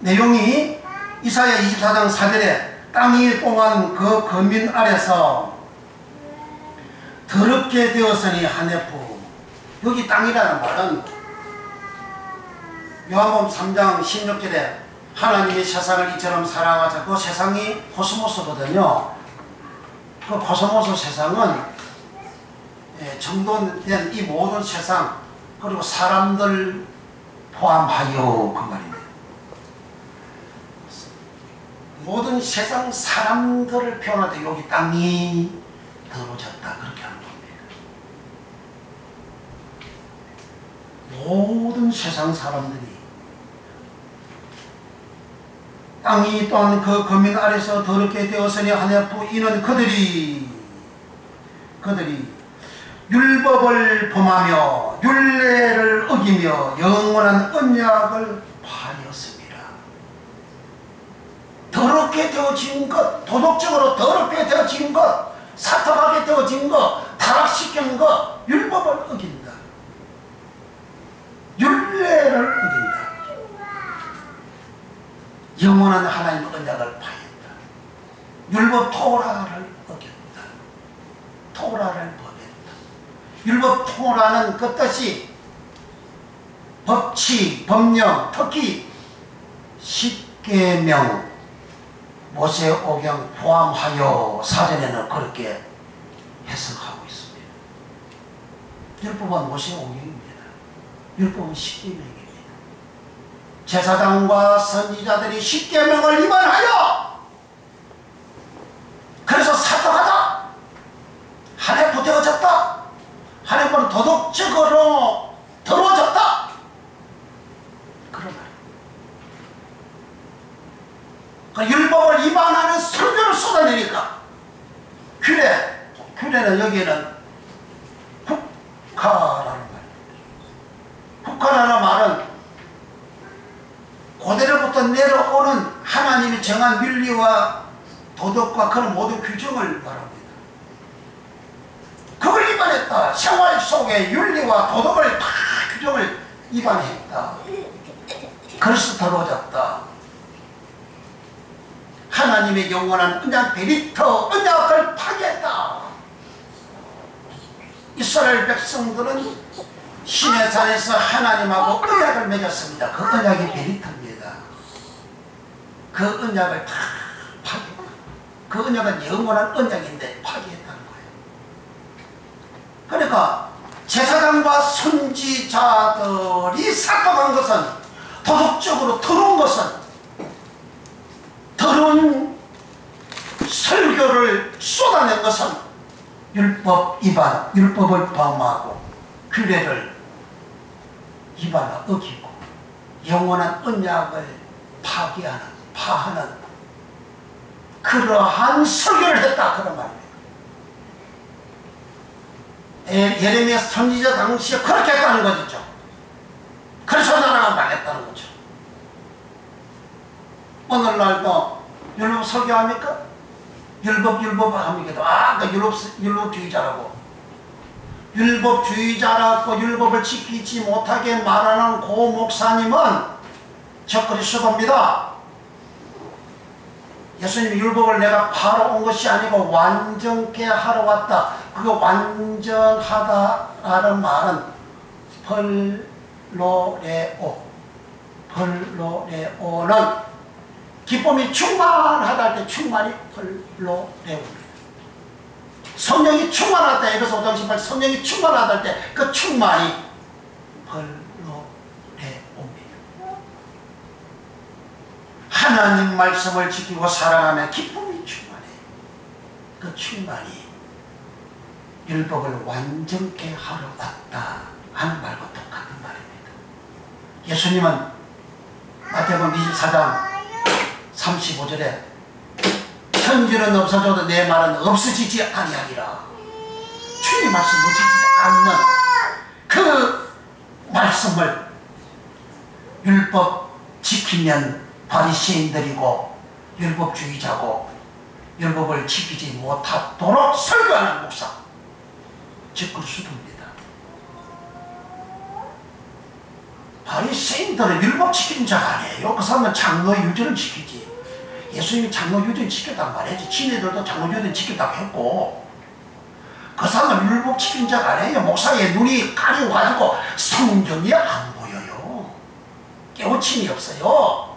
내용이 이사야 24장 4절에 땅이 똥한 그 거민 아래서 더럽게 되었으니 하네프. 여기 땅이라는 말은 요한복음 3장 16절에 하나님이 세상을 이처럼 사랑하사, 그 세상이 코스모스거든요. 그 코스모스 세상은 정돈된 이 모든 세상, 그리고 사람들 포함하여 그 말입니다. 모든 세상 사람들을 표현할 때 여기 땅이 더러워졌다 그렇게 하는 겁니다. 모든 세상 사람들이 땅이 또한 그 거민 아래서 더럽게 되었으니 하냐부. 이는 그들이 율법을 범하며 율례를 어기며 영원한 언약을 파하였습니다. 더럽게 되어진 것, 도덕적으로 더럽게 되어진 것, 사탁하게 되어진 것, 타락시킨 것, 율법을 어긴다. 율례를 어긴다. 영원한 하나님의 언약을 파했다. 율법 토라를 어겼다. 토라를 범했다. 율법 토라는 그 뜻이 법칙, 법령, 특히 십계명, 모세오경 포함하여 사전에는 그렇게 해석하고 있습니다. 율법은 모세오경입니다. 율법은 십계명입니다. 제사장과 선지자들이 십계명을 위반하여 그래서 사도하다, 하나님 되어졌다, 하나님은 도덕적으로 더러워졌다, 그런 말이에요. 그 율법을 위반하는 설교를 쏟아내니까 규례는 여기에는 국가라는 말입니다. 국가라는 말은 고대로부터 내려오는 하나님이 정한 윤리와 도덕과 그런 모든 규정을 말합니다. 그걸 위반했다. 생활 속에 윤리와 도덕을 다 규정을 위반했다. 그래서 더러워졌다. 하나님의 영원한 언약 베리터, 언약을 파괴했다. 이스라엘 백성들은 시내산에서 하나님하고 언약을 맺었습니다. 그 언약이 베리터입니다. 그 언약을 다 파괴했다. 그 언약은 영원한 언약인데 파괴했다는 거예요. 그러니까 제사장과 선지자들이 삭감한 것은, 도덕적으로 더러운 것은, 더러운 설교를 쏟아낸 것은 율법 위반, 율법을 범하고 규례를 위반하고 어기고 영원한 언약을 파하는 그러한 설교를 했다, 그런 말입니다. 예레미야 선지자 당시에 그렇게 했다는 거죠. 그래서 나라가 망했다는 거죠. 오늘날도 율법 설교합니까? 율법 합니까? 그 율법주의자라고. 율법주의자라고 율법을 지키지 못하게 말하는 고 목사님은 저 그리스도입니다. 예수님이 율법을 내가 파러 온 것이 아니고 완전케 하러 왔다. 그 완전하다라는 말은 펄로레오는 기쁨이 충만하다 할 때 충만이 펄로레오입니다. 성령이 충만하다, 에베소 5장 18, 성령이 충만하다 할 때 그 충만이 펄로레오입니다. 하나님 말씀을 지키고 사랑하면 기쁨이 충만해. 그 충만이 율법을 완전케 하러 왔다 하는 말과 똑같은 말입니다. 예수님은 마태복음 24장 35절에 천지는 없어져도 내 말은 없어지지 아니하리라. 주님 말씀 묻히지 않는 그 말씀을 율법 지키면 바리새인들이고 율법주의자고 율법을 지키지 못하도록 설교하는 목사, 즉 그리스도입니다. 바리새인들은 율법 지키는 자가 아니에요. 그 사람은 장로의 율제를 지키지. 예수님이 장로유대인 지켰단 말이지. 지네들도 장로유대인 지켰다고 했고, 그 사람은 율법 지킨 자가 아니에요. 목사의 눈이 가려가지고 성경이 안 보여요. 깨우침이 없어요.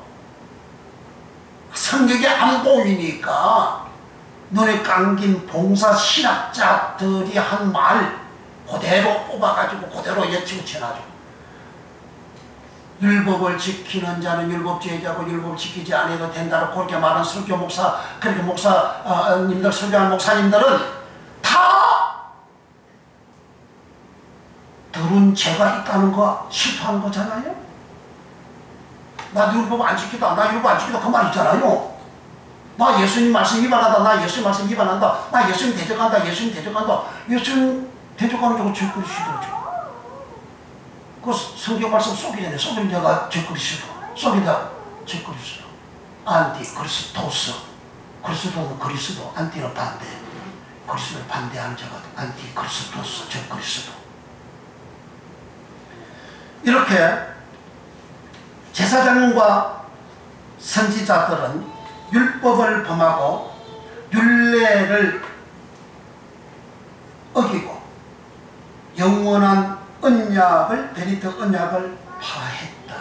성경이 안 보이니까 눈에 감긴 봉사 신학자들이 한 말 그대로 뽑아가지고 그대로 예치고 쳐놔줘. 율법을 지키는 자는 율법주의자고 율법 지키지 않아도 된다고 그렇게 말한 설교 목사, 그렇게 목사님들, 설교하는 목사님들은 다 들은 죄가 있다는 거 실토하는 거잖아요. 나 율법 안 지키다, 나 율법 안 지키다 그 말 있잖아요. 나 예수님 말씀 위반한다, 나 예수님 말씀 위반한다, 나 예수님 대적한다, 예수님 대적한다. 예수님 대적하는 자가 죄그리스도죠. 그 성경 말씀 속이잖아요. 속인 자가 죄그리스도, 속인 자 죄그리스도, 안티그리스도스. 그리스도는 그리스도, 안티는 반대. 그리스도를 반대하는 자가 안티그리스도스, 죄그리스도. 이렇게 제사장과 선지자들은 율법을 범하고 율례를 어기고 영원한 언약을, 베리트 언약을 파했다.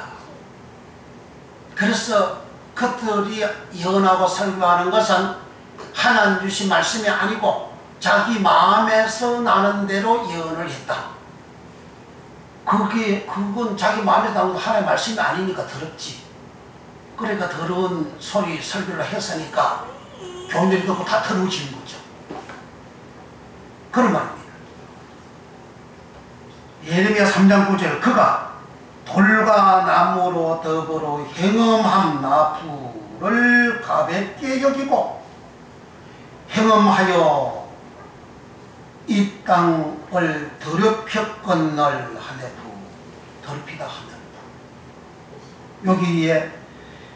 그래서 그들이 예언하고 설교하는 것은 하나님 주신 말씀이 아니고 자기 마음에서 나는 대로 예언을 했다. 그건 자기 마음에서 나는 하나님의 말씀이 아니니까 더럽지. 그러니까 더러운 소리 설교를 했으니까 교인들이 듣고 다 더러워지는 거죠. 그런 말입니다. 예레미야 3장 9절, 그가 돌과 나무로 더불어 행음한 나무를 가볍게 여기고 행음하여 이 땅을 더럽혔건널 하네부. 더럽히다 하네부. 여기에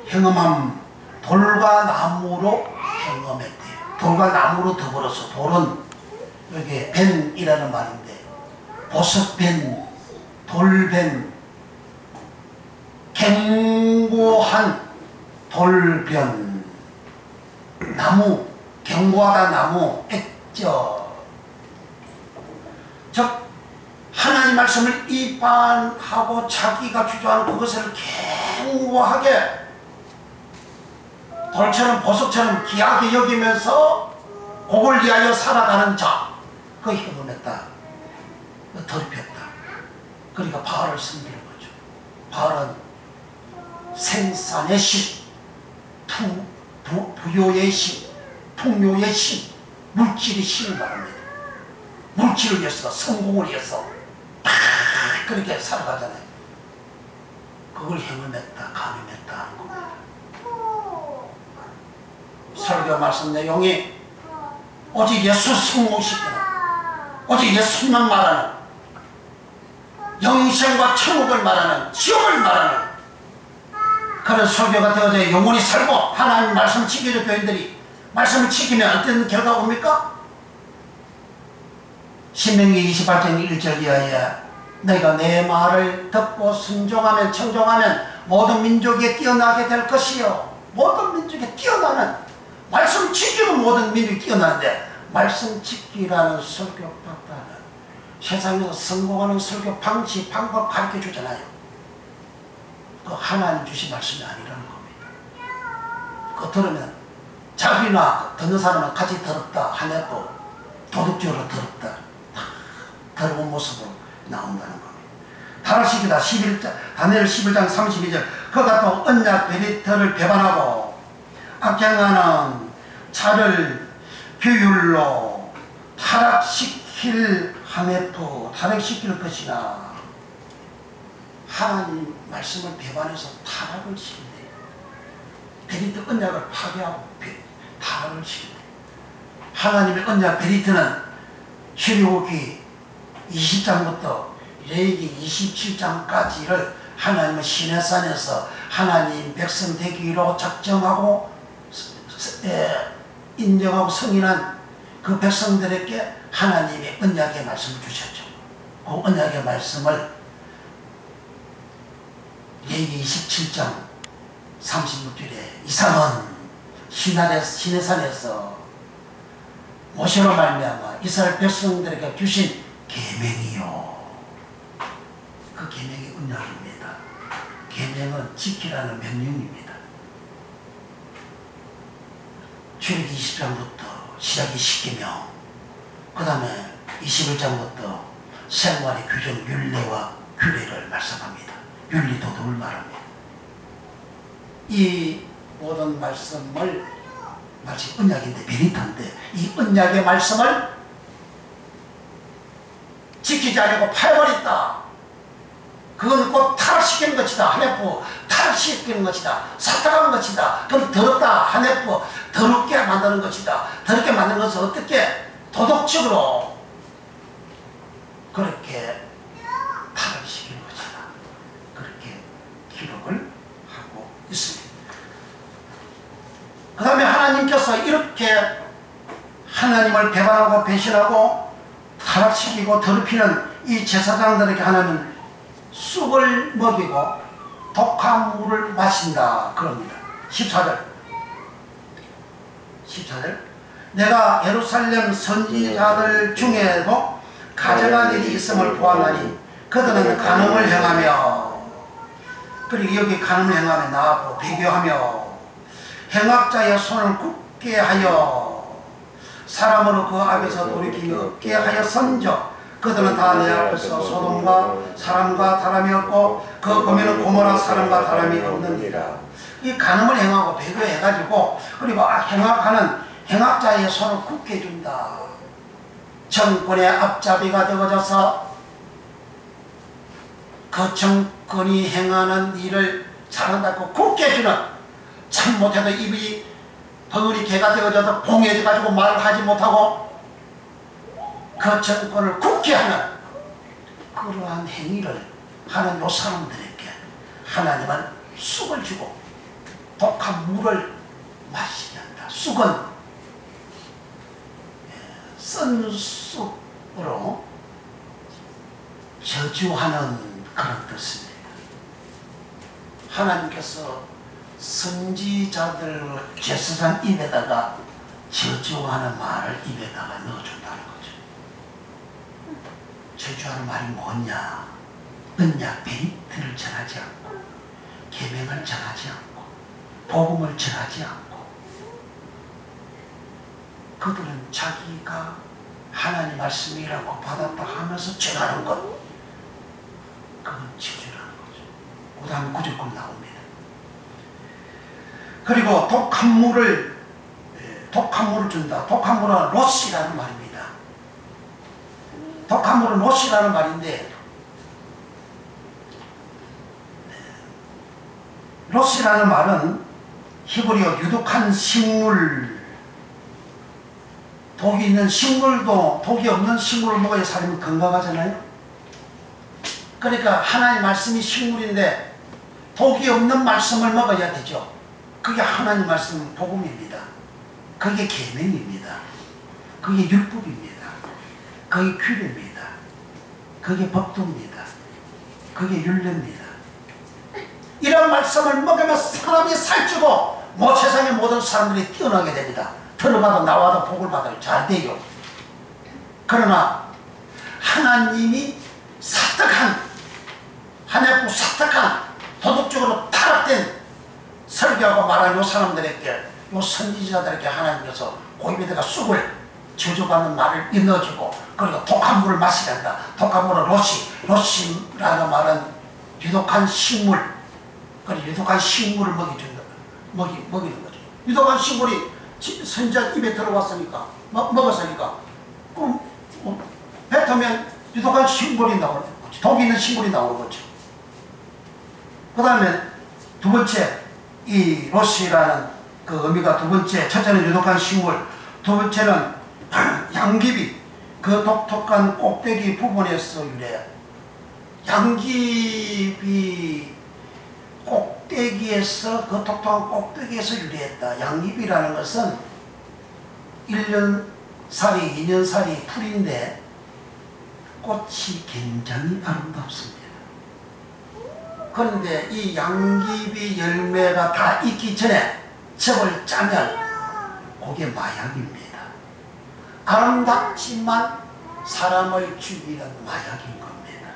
행음함, 돌과 나무로 행음했대요. 돌과 나무로 더불어서, 돌은 여기 벤이라는 말인데 보석벤, 돌벤, 견고한 돌변, 나무, 견고하다 나무, 액저. 즉 하나님 말씀을 위반하고 자기가 주장하는 그것을 견고하게 돌처럼 보석처럼 귀하게 여기면서 그걸 위하여 살아가는 자, 그 행음했다. 더럽혔다. 그러니까 바알을 섬기는 거죠. 바알은 생산의 신, 부요의 신, 풍요의 신, 물질의 신을 말합니다. 물질을 위해서, 성공을 위해서 다 그렇게 살아가잖아요. 그걸 행음했다, 감염했다 하는 겁니다. 설교 말씀 내용이 오직 예수 성공시키는, 오직 예수만 말하는, 영생과 천국을 말하는, 지옥을 말하는 그런 설교가 되어져 영원히 살고 하나님 말씀 지키는 교인들이 말씀을 지키면 어떤 결과가 옵니까? 신명기 28장 1절 이하에 너희가 내 말을 듣고 순종하면, 청종하면 모든 민족에 뛰어나게 될 것이요. 모든 민족에 뛰어나는, 말씀 지키면 모든 민족이 뛰어나는데 말씀 지키라는 설교법과는 세상에서 성공하는 설교 방식, 방법 가르쳐 주잖아요. 그 하나님 주신 말씀이 아니라는 겁니다. 그거 들으면 자기나 듣는 사람은 같이 더럽다 하네도 도덕적으로 더럽다, 더러운 모습으로 나온다는 겁니다. 다니엘 11장 32절, 그가 또 언약 베리트를 배반하고 악행하는 자를 규율로 타락시킬 것이나. 하나님 말씀을 배반해서 타락을 시킨대. 베리트 언약을 파괴하고 타락을 시킨대. 하나님의 언약 베리트는 출애굽기 20장부터 레위기 27장까지를 하나님의 시내산에서 하나님 백성 되기로 작정하고 인정하고 승인한 그 백성들에게 하나님의 언약의 말씀을 주셨죠. 그 언약의 말씀을 레위기 27장 36절에 이상은 시내산에서 모세로 말미암아 이스라엘 백성들에게 주신 계명이요. 그 계명이 언약입니다. 계명은 지키라는 명령입니다. 출애굽기 20장부터 시작이 10계명, 그 다음에 21장부터 생활의 규정, 율례와 규례를 말씀합니다. 윤리도덕을 말합니다. 이 모든 말씀을 마치 언약인데 베니타인데 이 언약의 말씀을 지키지 않고 파해버렸다. 그건 곧 타락시키는 것이다. 하네프 타락시키는 것이다. 사탁하는 것이다. 그럼 더럽다. 하네프 더럽게 만드는 것이다. 더럽게 만드는 것은 어떻게 도덕적으로 그렇게 타락시키는 것이다. 그렇게 기록을 하고 있습니다. 그 다음에 하나님께서 이렇게 하나님을 배반하고 배신하고 타락시키고 더럽히는 이 제사장들에게 하나님 쑥을 먹이고 독한 물을 마신다 그럽니다. 14절 내가 예루살렘 선지자들 중에도 가증한 일이 있음을 보았나니 그들은 간음을 행하며, 그리고 여기 간음을 행하며 나하고 비교하며 행악자의 손을 굳게 하여 사람으로 그 앞에서 돌이키며 없게 하여 선적 그들은 다 내 앞에서 소돔과 사람과 다름이 없고 그 고면은 고모라 사람과 다름이 없느니라. 이 간음을 행하고 비교해가지고 그리고 행악하는 행악자의 손을 굳게 해준다. 정권의 앞잡이가 되어져서 그 정권이 행하는 일을 잘한다고 굳게 해주는, 참 못해도 입이 벙어리 개가 되어져서 봉해져가지고 말을 하지 못하고 그 정권을 굳게 하는 그러한 행위를 하는 요 사람들에게 하나님은 쑥을 주고 독한 물을 마시게 한다. 쑥은 쓴 쑥으로 저주하는 그런 뜻입니다. 하나님께서 선지자들 제사장 입에다가 저주하는 말을 입에다가 넣어준다는 거죠. 저주하는 말이 뭐냐? 언약 베니트를 전하지 않고 계명을 전하지 않고 복음을 전하지 않고 그들은 자기가 하나님 말씀이라고 받았다 하면서 전하는 것, 그건 저주라는 거죠. 그 다음에 9절권 나옵니다. 그리고 독한 물을 준다. 독한 물은 로시라는 말입니다. 독한 물은 로시라는 말인데, 로시라는 말은 히브리어 유독한 식물, 독이 있는 식물도 독이 없는 식물을 먹어야 사람이 건강하잖아요. 그러니까 하나님 말씀이 식물인데 독이 없는 말씀을 먹어야 되죠. 그게 하나님 말씀 복음입니다. 그게 계명입니다. 그게 율법입니다. 그게 규례입니다. 그게 법도입니다. 그게 율례입니다. 이런 말씀을 먹으면 사람이 살찌고 세상의 모든 사람들이 뛰어나게 됩니다. 들어가도 나와도 복을 받아요. 잘 돼요. 그러나 하나님이 하나님 사탁한 도덕적으로 타락된 설교하고 말한 요 사람들에게, 요 선지자들에게 하나님께서 고입에다가 쑥을 저주받는 말을 넣어주고 그리고 독한 물을 마시게 한다. 독한 물은 로시라는 말은 유독한 식물, 그리고 유독한 식물을 먹이는 거죠. 유독한 식물이 선지자 입에 들어왔으니까 먹었으니까 그럼 뱉으면 유독한 식물이 나오는 거죠. 독이 있는 식물이 나오는 거죠. 그 다음에 두 번째, 이 로시라는 그 의미가 두 번째, 첫째는 유독한 식물, 두 번째는 양귀비, 그 독특한 꼭대기 부분에서 유래해요. 양귀비 꼭대기에서, 그 독특한 꼭대기에서 유래했다. 양귀비라는 것은 1년살이, 2년살이 풀인데 꽃이 굉장히 아름답습니다. 그런데 이 양귀비 열매가 다 익기 전에 접을 짜면 그게 마약입니다. 아름답지만 사람을 죽이는 마약인 겁니다.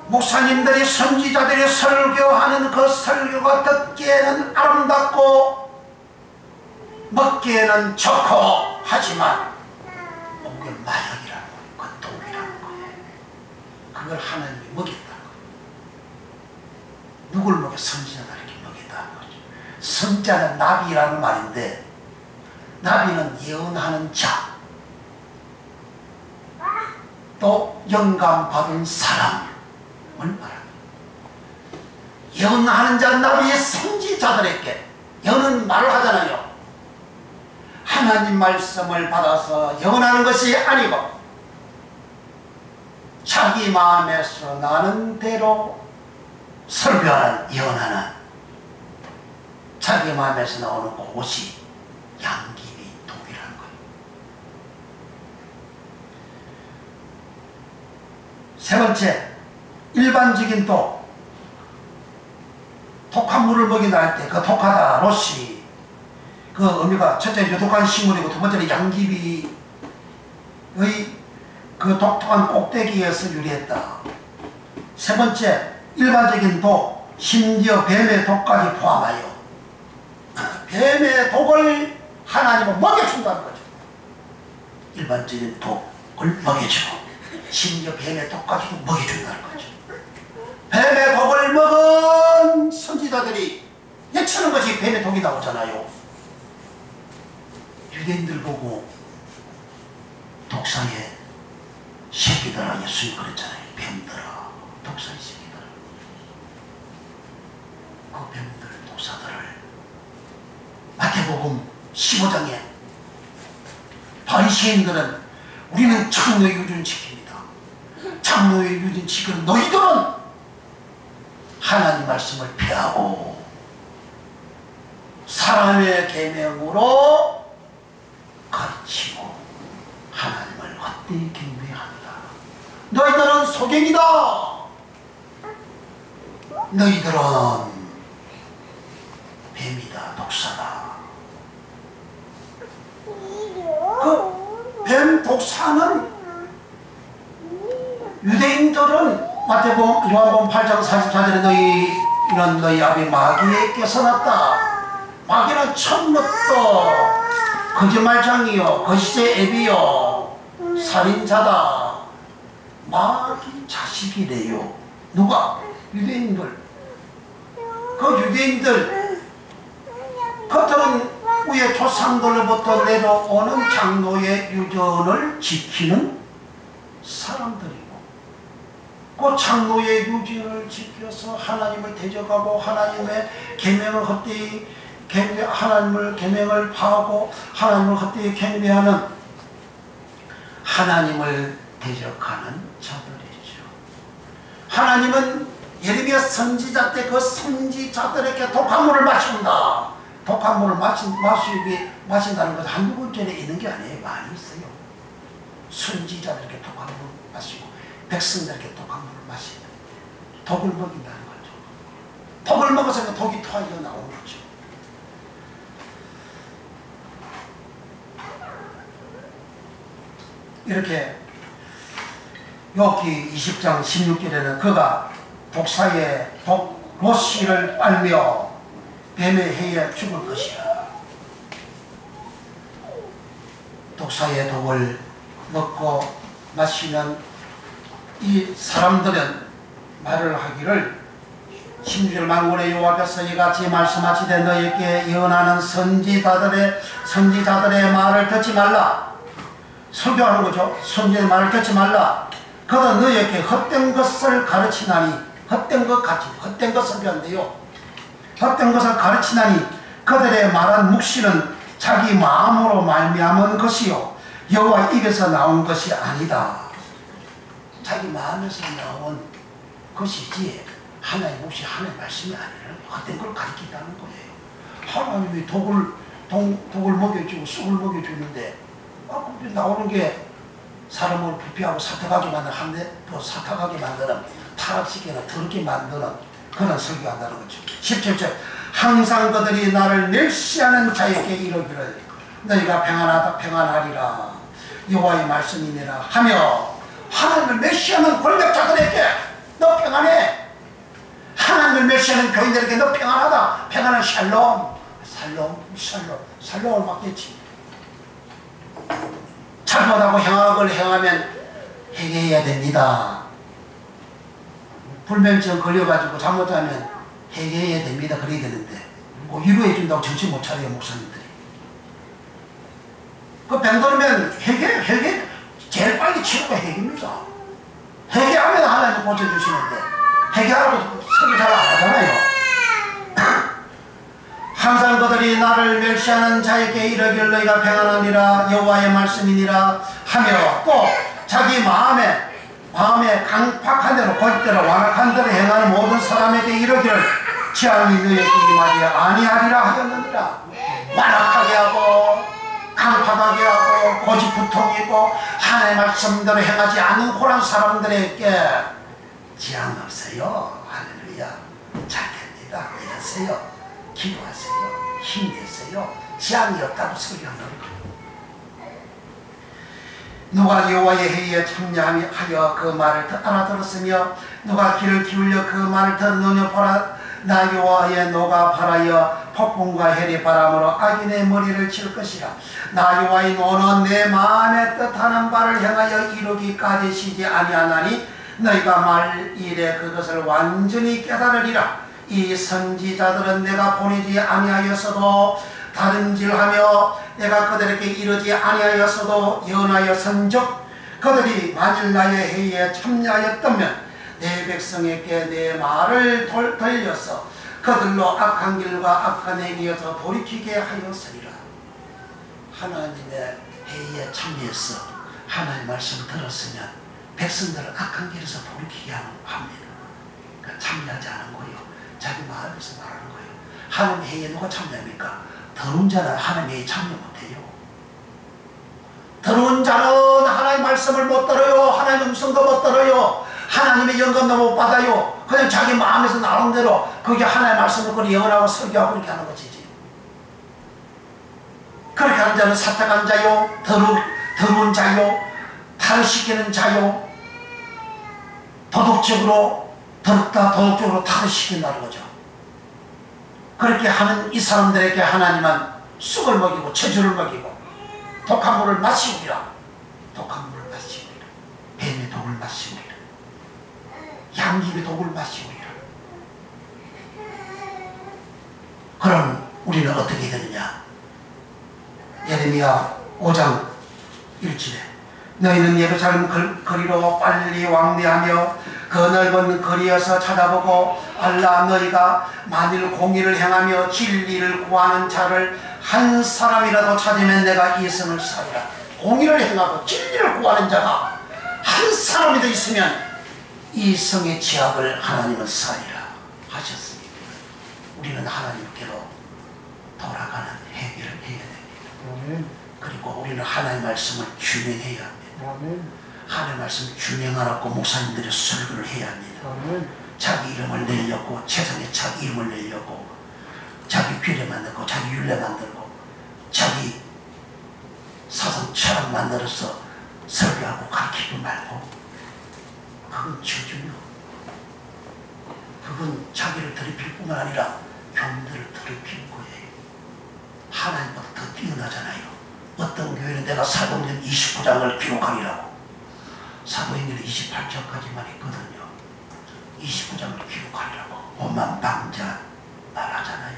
목사님들이 선지자들이 설교하는 그 설교가 듣기에는 아름답고 먹기에는 좋고 하지만 그게 마약이라는 거예요. 그 독이라는 거예요. 그걸 하나님이 먹였다는 거예요. 누굴 먹여? 선지자들에게 먹였다는 거죠. 선자는 나비라는 말인데 나비는 예언하는 자, 또 영감받은 사람을 말합니다. 예언하는 자 나비의 선지자들에게 예언은 말을 하잖아요. 하나님 말씀을 받아서 예언하는 것이 아니고 자기 마음에서 나는 대로 설교하는 예언하는 자기 마음에서 나오는 그것이 양귀비 독이라는 거예요. 세 번째, 일반적인 독한 물을 먹인다 할 때 그 독하다, 로시, 그 의미가 첫째 유독한 식물이고 두 번째는 양귀비의 그 독특한 꼭대기에서 유래했다. 세 번째, 일반적인 독, 심지어 뱀의 독까지 포함하여 뱀의 독을 하나님은 먹여준다는 거죠. 일반적인 독을 먹여주고 심지어 뱀의 독까지도 먹여준다는 거죠. 뱀의 독을 먹은 선지자들이 예치는 것이 뱀의 독이 나오잖아요. 유대인들 보고 독사의 새끼들아, 예수님 그랬잖아요. 뱀들아, 독사의 새끼들아. 그 뱀들, 독사들을 마태복음 15장에 바리새인들은 우리는 창노의 유전 지킵니다. 창노의 유전 지키는 너희들은 하나님 말씀을 피하고 사람의 계명으로 가르치고 하나님을 헛되이 경배한다. 너희들은 소경이다. 너희들은 뱀이다, 독사다. 그 뱀 독사는 유대인들은 마태복음 요한복음 8장 44절에 너희는 너희 아비 마귀에게 껴서났다. 마귀는 첫부터 거짓말장이요, 거짓의 애비요, 살인자다. 마귀 자식이래요. 누가? 유대인들. 그 유대인들 겉으로는 위에 조상들로부터 내려오는 장로의 유전을 지키는 사람들이고 그 장로의 유전을 지켜서 하나님을 대적하고 하나님의 계명을 헛되이 하나님을 계명을 파하고 하나님을 헛되이 경배하는 하나님을 대적하는 자들이죠. 하나님은 예레미야 선지자 때 그 선지자들에게 독한 물을 마신다. 독한 물을 마신다는 것은 한두 번째에 있는 게 아니에요. 많이 있어요. 선지자들에게 독한 물을 마시고 백성들에게 독한 물을 마시고 독을 먹인다는 거죠. 독을 먹어서 독이 토하여 나오는 거죠. 이렇게 욥기 20장 16절에는 그가 독사의 독 로시를 빨며 뱀의 해에 죽을 것이라. 독사의 독을 먹고 마시는 이 사람들은 말을 하기를 16절 만군의 여호와께서 이같이 말씀하시되 너희에게 예언하는 선지자들의 말을 듣지 말라. 설교하는 거죠. 선지자의 말을 듣지 말라. 그는 너희에게 헛된 것을 가르치나니 헛된 것 같이 헛된 것을 배운대요. 헛된 것을 가르치나니 그들의 말한 묵시는 자기 마음으로 말미암은 것이요 여호와 입에서 나온 것이 아니다. 자기 마음에서 나온 것이지 하나의 묵시 하나의 말씀이 아니라 헛된 걸 가르친다는 거예요. 하나님이 독을 먹여주고 쑥을 먹여주는데 나오는 게 사람을 부패하고 사탁하게 만드는 타락시키거나 더럽게 만드는 그런 설교한다는 거죠. 17절 항상 그들이 나를 멸시하는 자에게 이르기를 너희가 평안하리라 여호와의 말씀이니라 하며 하나님을 멸시하는 권력자들에게 너 평안해. 하나님을 멸시하는 교인들에게 너 평안하다. 평안은 샬롬을 받겠지. 잘못하고 행악을 행하면 회개해야 됩니다. 불면증 걸려가지고 잘못하면 회개해야 됩니다. 그래야 되는데 위로해 준다고 정신 못 차려요. 목사님들이. 그 병들면 회개 제일 빨리 치료가 회개입니다. 회개하면 하나님 고쳐주시는데 회개하라고 설교 잘 안 하잖아요. 항상 그들이 나를 멸시하는 자에게 이르기를 너희가 평안하니라 여호와의 말씀이니라 하며 또 자기 마음에 강팍한 대로 곧대로 완악한 대로 행하는 모든 사람에게 이르기를 재앙이 너희에게 임하지 아니하리라 하였느니라. 완악하게 하고 강팍하게 하고 고집부통이고 하나님의 말씀대로 행하지 않는 그런 사람들에게 재앙 없어요. 할렐루야. 잘 됩니다. 이러세요. 기도하세요. 힘내세요. 재앙이 없다고 설교하는 거예요. 누가 여호와의 회의에 참여하여 그 말을 알아들었으며 누가 귀를 기울여 그 말을 듣느냐 보라. 나 여호와의 노가 발하여 폭풍과 해리 바람으로 악인의 머리를 칠 것이라. 나 여호와의 노는 내 마음에 뜻하는 바를 행하여 이루기까지 쉬지 아니하나니 너희가 말일에 그것을 완전히 깨달으리라. 이 선지자들은 내가 보내지 아니하였어도 다름질하며 내가 그들에게 이르지 아니하였어도 연하여 선적 그들이 만일 나의 회의에 참여하였다면 내 백성에게 내 말을 돌려서 그들로 악한 길과 악한 행위에서 돌이키게 하였으리라. 하나님의 회의에 참여해서 하나님의 말씀 들었으면 백성들을 악한 길에서 돌이키게 합니다. 그러니까 참여하지 않은 거예요. 자기 마음에서 말하는 거예요. 하나님 회의에 누가 참여합니까? 더러운 자는 하나님 회의에 참여 못해요. 더러운 자는 하나님의 말씀을 못 들어요. 하나님의 음성도 못 들어요. 하나님의 영감도 못 받아요. 그냥 자기 마음에서 나온 대로 그게 하나님의 말씀을 그렇게 예언하고 설교하고 그렇게 하는 것이지. 그렇게 하는 자는 사탁한 자요, 더러운 자요, 탈시키는 자요, 도덕적으로 탈시킨다는 거죠. 그렇게 하는 이 사람들에게 하나님은 쑥을 먹이고 체주를 먹이고 독한 물을 마시우리라. 독한 물을 마시우리라. 뱀의 독을 마시우리라. 양귀의 독을 마시우리라. 그럼 우리는 어떻게 되느냐? 예레미야 5장 1절에 너희는 예루살렘 거리로 빨리 왕래하며 그 넓은 거리에서 찾아보고 알라. 너희가 만일 공의를 행하며 진리를 구하는 자를 한 사람이라도 찾으면 내가 이 성을 살리라. 공의를 행하고 진리를 구하는 자가 한 사람이라도 있으면 이 성의 지압을 하나님은 살리라 하셨습니다. 우리는 하나님께로 돌아가는 회개를 해야 됩니다. 그리고 우리는 하나님의 말씀을 준행해야 합니다. 하나님의 말씀을 준행하라고 목사님들이 설교를 해야 합니다. 자기 이름을 내려고 세상에 자기 이름을 내려고 자기 규례 만들고 자기 율례 만들고 자기 사상 철학 만들어서 설교하고 가르치지 말고 그건 저주요. 그건 자기를 더럽힐 뿐만 아니라 교인들을 더럽힐 거예요. 하나님보다 더 뛰어나잖아요. 어떤 교회는 내가 사도행전 29장을 기록하리라고 사도행전 28장까지만 했거든요. 29장을 기록하리라고 오만방자 말하잖아요.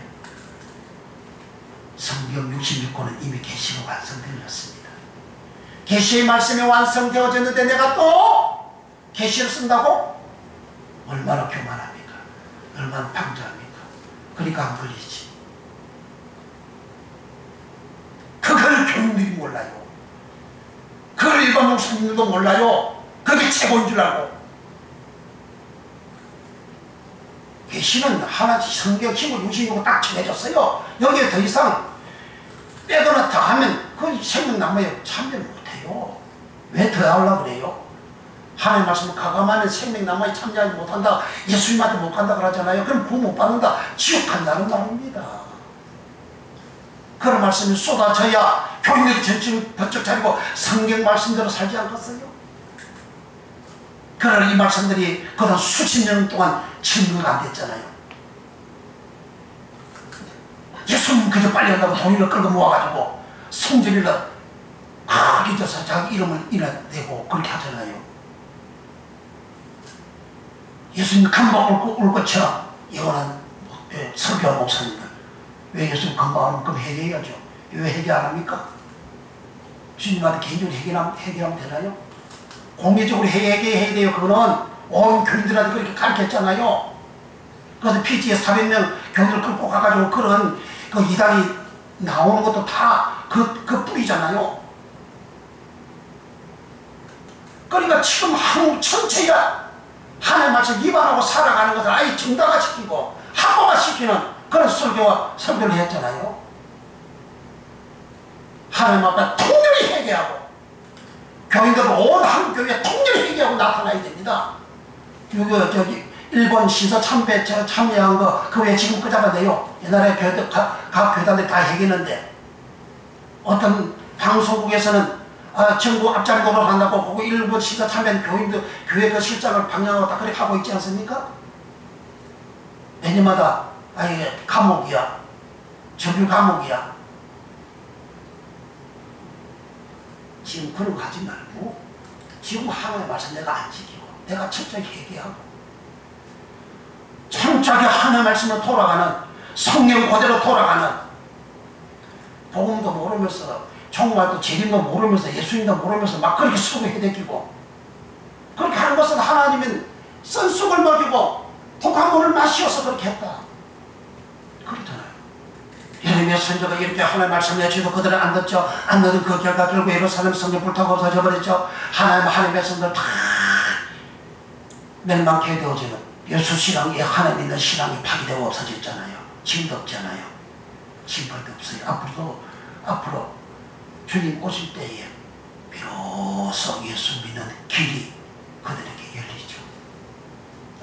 성경 66권은 이미 계시가 완성되었습니다. 계시의 말씀이 완성되어졌는데 내가 또 계시를 쓴다고? 얼마나 교만합니까? 얼마나 방자합니까? 그러니까 안 걸리지. 그걸 교인들이 몰라요. 그걸 일반 목사님들도 몰라요. 그게 최고인 줄 알고. 계시는 하나 성경 친구 66권 딱 정해졌어요. 여기에 더 이상 빼거나 더 하면 그 생명나무에 참여를 못해요. 왜 더 하려고 그래요? 하나님 말씀을 가감하면 생명나무에 참여하지 못한다. 예수님한테 못 간다 그러잖아요. 그럼 구원 못 받는다. 지옥 간다는 말입니다. 그런 말씀이 쏟아져야 교인들이 전체를 번쩍 차리고 성경 말씀대로 살지 않겠어요? 그러나 이 말씀들이 그동안 수십 년 동안 증거가 안 됐잖아요. 예수님 그저 빨리 한다고 돈을 끌고 모아가지고 성전이라 크게 져서 자기 이름을 인해내고 그렇게 하잖아요. 예수님 금방 올 것처럼 영원한 설교한 목사님들 왜 예수님 금방 오면 그럼 해결해야죠. 왜 해결 안 합니까? 주님한테 개인적으로 해결하면 되나요? 공개적으로 해결해야 돼요. 그거는 온 교인들한테 그렇게 가르쳤잖아요. 그래서 피지에 400명 교인들 끌고 가가지고 그런 그 이단이 나오는 것도 다 그 뿌리잖아요. 그러니까 지금 한국 전체가 하나님 말씀 위반하고 살아가는 것을 아예 정당화시키고 합법화시키는 그런 설교를 했잖아요. 하나님 앞에 통렬히 회개하고 교인들은 온 한국 교회에 통렬히 회개하고 나타나야 됩니다. 저기 일본 신사 참여한 거 그 왜 지금 끄잡아내요? 옛날에 각 교단들 다 얘기했는데 어떤 방송국에서는 정부 앞자리 노릇한다고 그거 일본 신사 참여한 교인들 교회 그 실장을 방향하고 다 그렇게 하고 있지 않습니까? 매년마다 감옥이야. 정규 감옥이야. 지금 그런 거 하지 말고 지금 하나님의 말씀 내가 안 지키고 내가 철저히 회개하고 철저하게 하나님의 말씀으로 돌아가는 성령 그대로 돌아가는 복음도 모르면서 정말도 재림도 모르면서 예수님도 모르면서 막 그렇게 수고 해대기고 그렇게 하는 것은 하나님은 썬쑥을 먹이고 독한 물을 마시어서 그렇게 했다. 그렇잖아요. 예레미야 선지자가 이렇게 하나님의 말씀을 내주도 그들은 안 듣죠. 안 듣는 그 결과 결국 예루살렘 성전 불타고 없어져 버렸죠. 하나님의 백성들 다 멸망케 되어지는 예수 신앙이 하나님 있는 신앙이 파괴되고 없어졌잖아요. 지금도 없잖아요. 지금도 없어요. 앞으로 주님 오실 때에 비로소 예수 믿는 길이 그들에게 열리죠.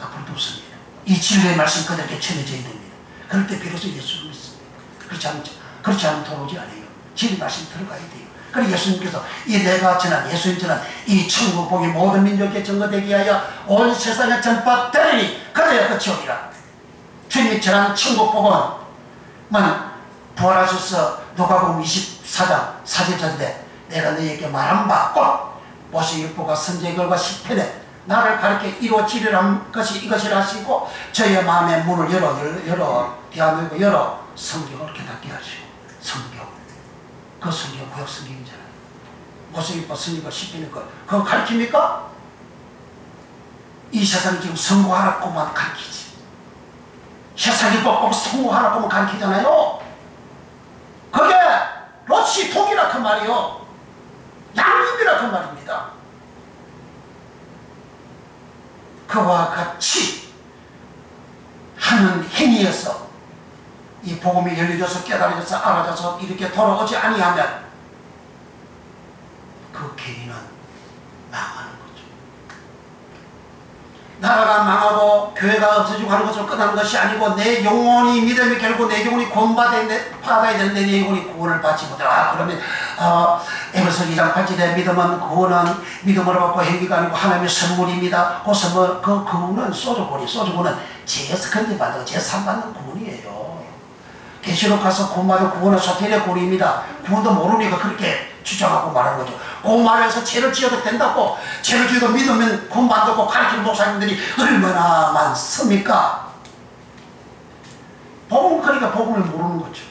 앞으로도 없습니다. 이 진리의 말씀 그들에게 전해져야 됩니다. 그럴 때 비로소 예수를 믿습니다. 그렇지 않으면 돌아오지 않아요. 진리 말씀 들어가야 돼요. 그래서 예수님께서 이 내가 전한 예수님 전한 이 천국 복이 모든 민족에 전거되게 하여 온 세상에 전파되리니 그래야 끝이 오리라. 주님이 전한 천국 복은 부활하셔서 누가복음 24장 44절에 내가 너희에게 말한 바 곧 모세율법과 선지의 글과 시편에 나를 가르쳐 이루어지리란 것이 이것이라 하시고 저희의 마음의 문을 열어 대한민국 열어 성경을 깨닫게 하시고 성경 그 성경 구약 성경이잖아요. 모세율법 선지과 시편의 것 그거 가르칩니까? 이 세상이 지금 성공하라고만 가르치지. 세상이 꼭 성공하라고만 가르치잖아요. 그게 로치 독이라 그 말이요. 양립이라 그 말입니다. 그와 같이 하는 행위에서 이 복음이 열려져서 깨달아져서 알아져서 이렇게 돌아오지 아니하면 그 개인은 망하는 거죠. 나라가 망하고 교회가 없어지고 하는 것으로 끝나는 것이 아니고 내 영혼이 믿음이 결국 내 영혼이 구원받아야 되는데 내 영혼이 구원을 받지 못해. 그러면 에베소 2장 8절에 믿음은 구원은 믿음으로 받고 행위가 아니고 하나님의 선물입니다. 그 선물, 그 구원은 소주구는 죄에서 건져받는 죄 사함받는 구원이에요. 계시록 가서 구원받은 구원은 소텔의 구원입니다. 구원도 모르니까 그렇게 주장하고 말하는 거죠. 그 말에서 죄를 지어도 된다고 죄를 지어도 믿으면 구원받고 가르치는 목사님들이 얼마나 많습니까? 그러니까 복음을 모르는 거죠.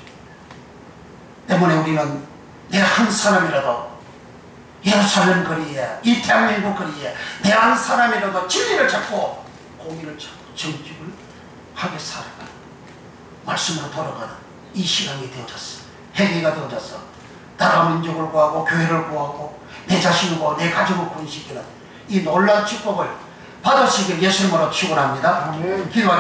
때문에 우리는 내 한 사람이라도 예루살렘 거리에 이 대한민국 거리에 내 한 사람이라도 진리를 찾고 공의를 찾고 정직을 하게 살아가는 말씀으로 돌아가는 이 시간이 되어졌어. 회개가 되어졌어. 나라 민족을 구하고 교회를 구하고 내 자신을 구하고 내 가족을 구원시키는 이 놀라운 축복을 받으시길 예수님으로 축원합니다. 기도하겠습니다.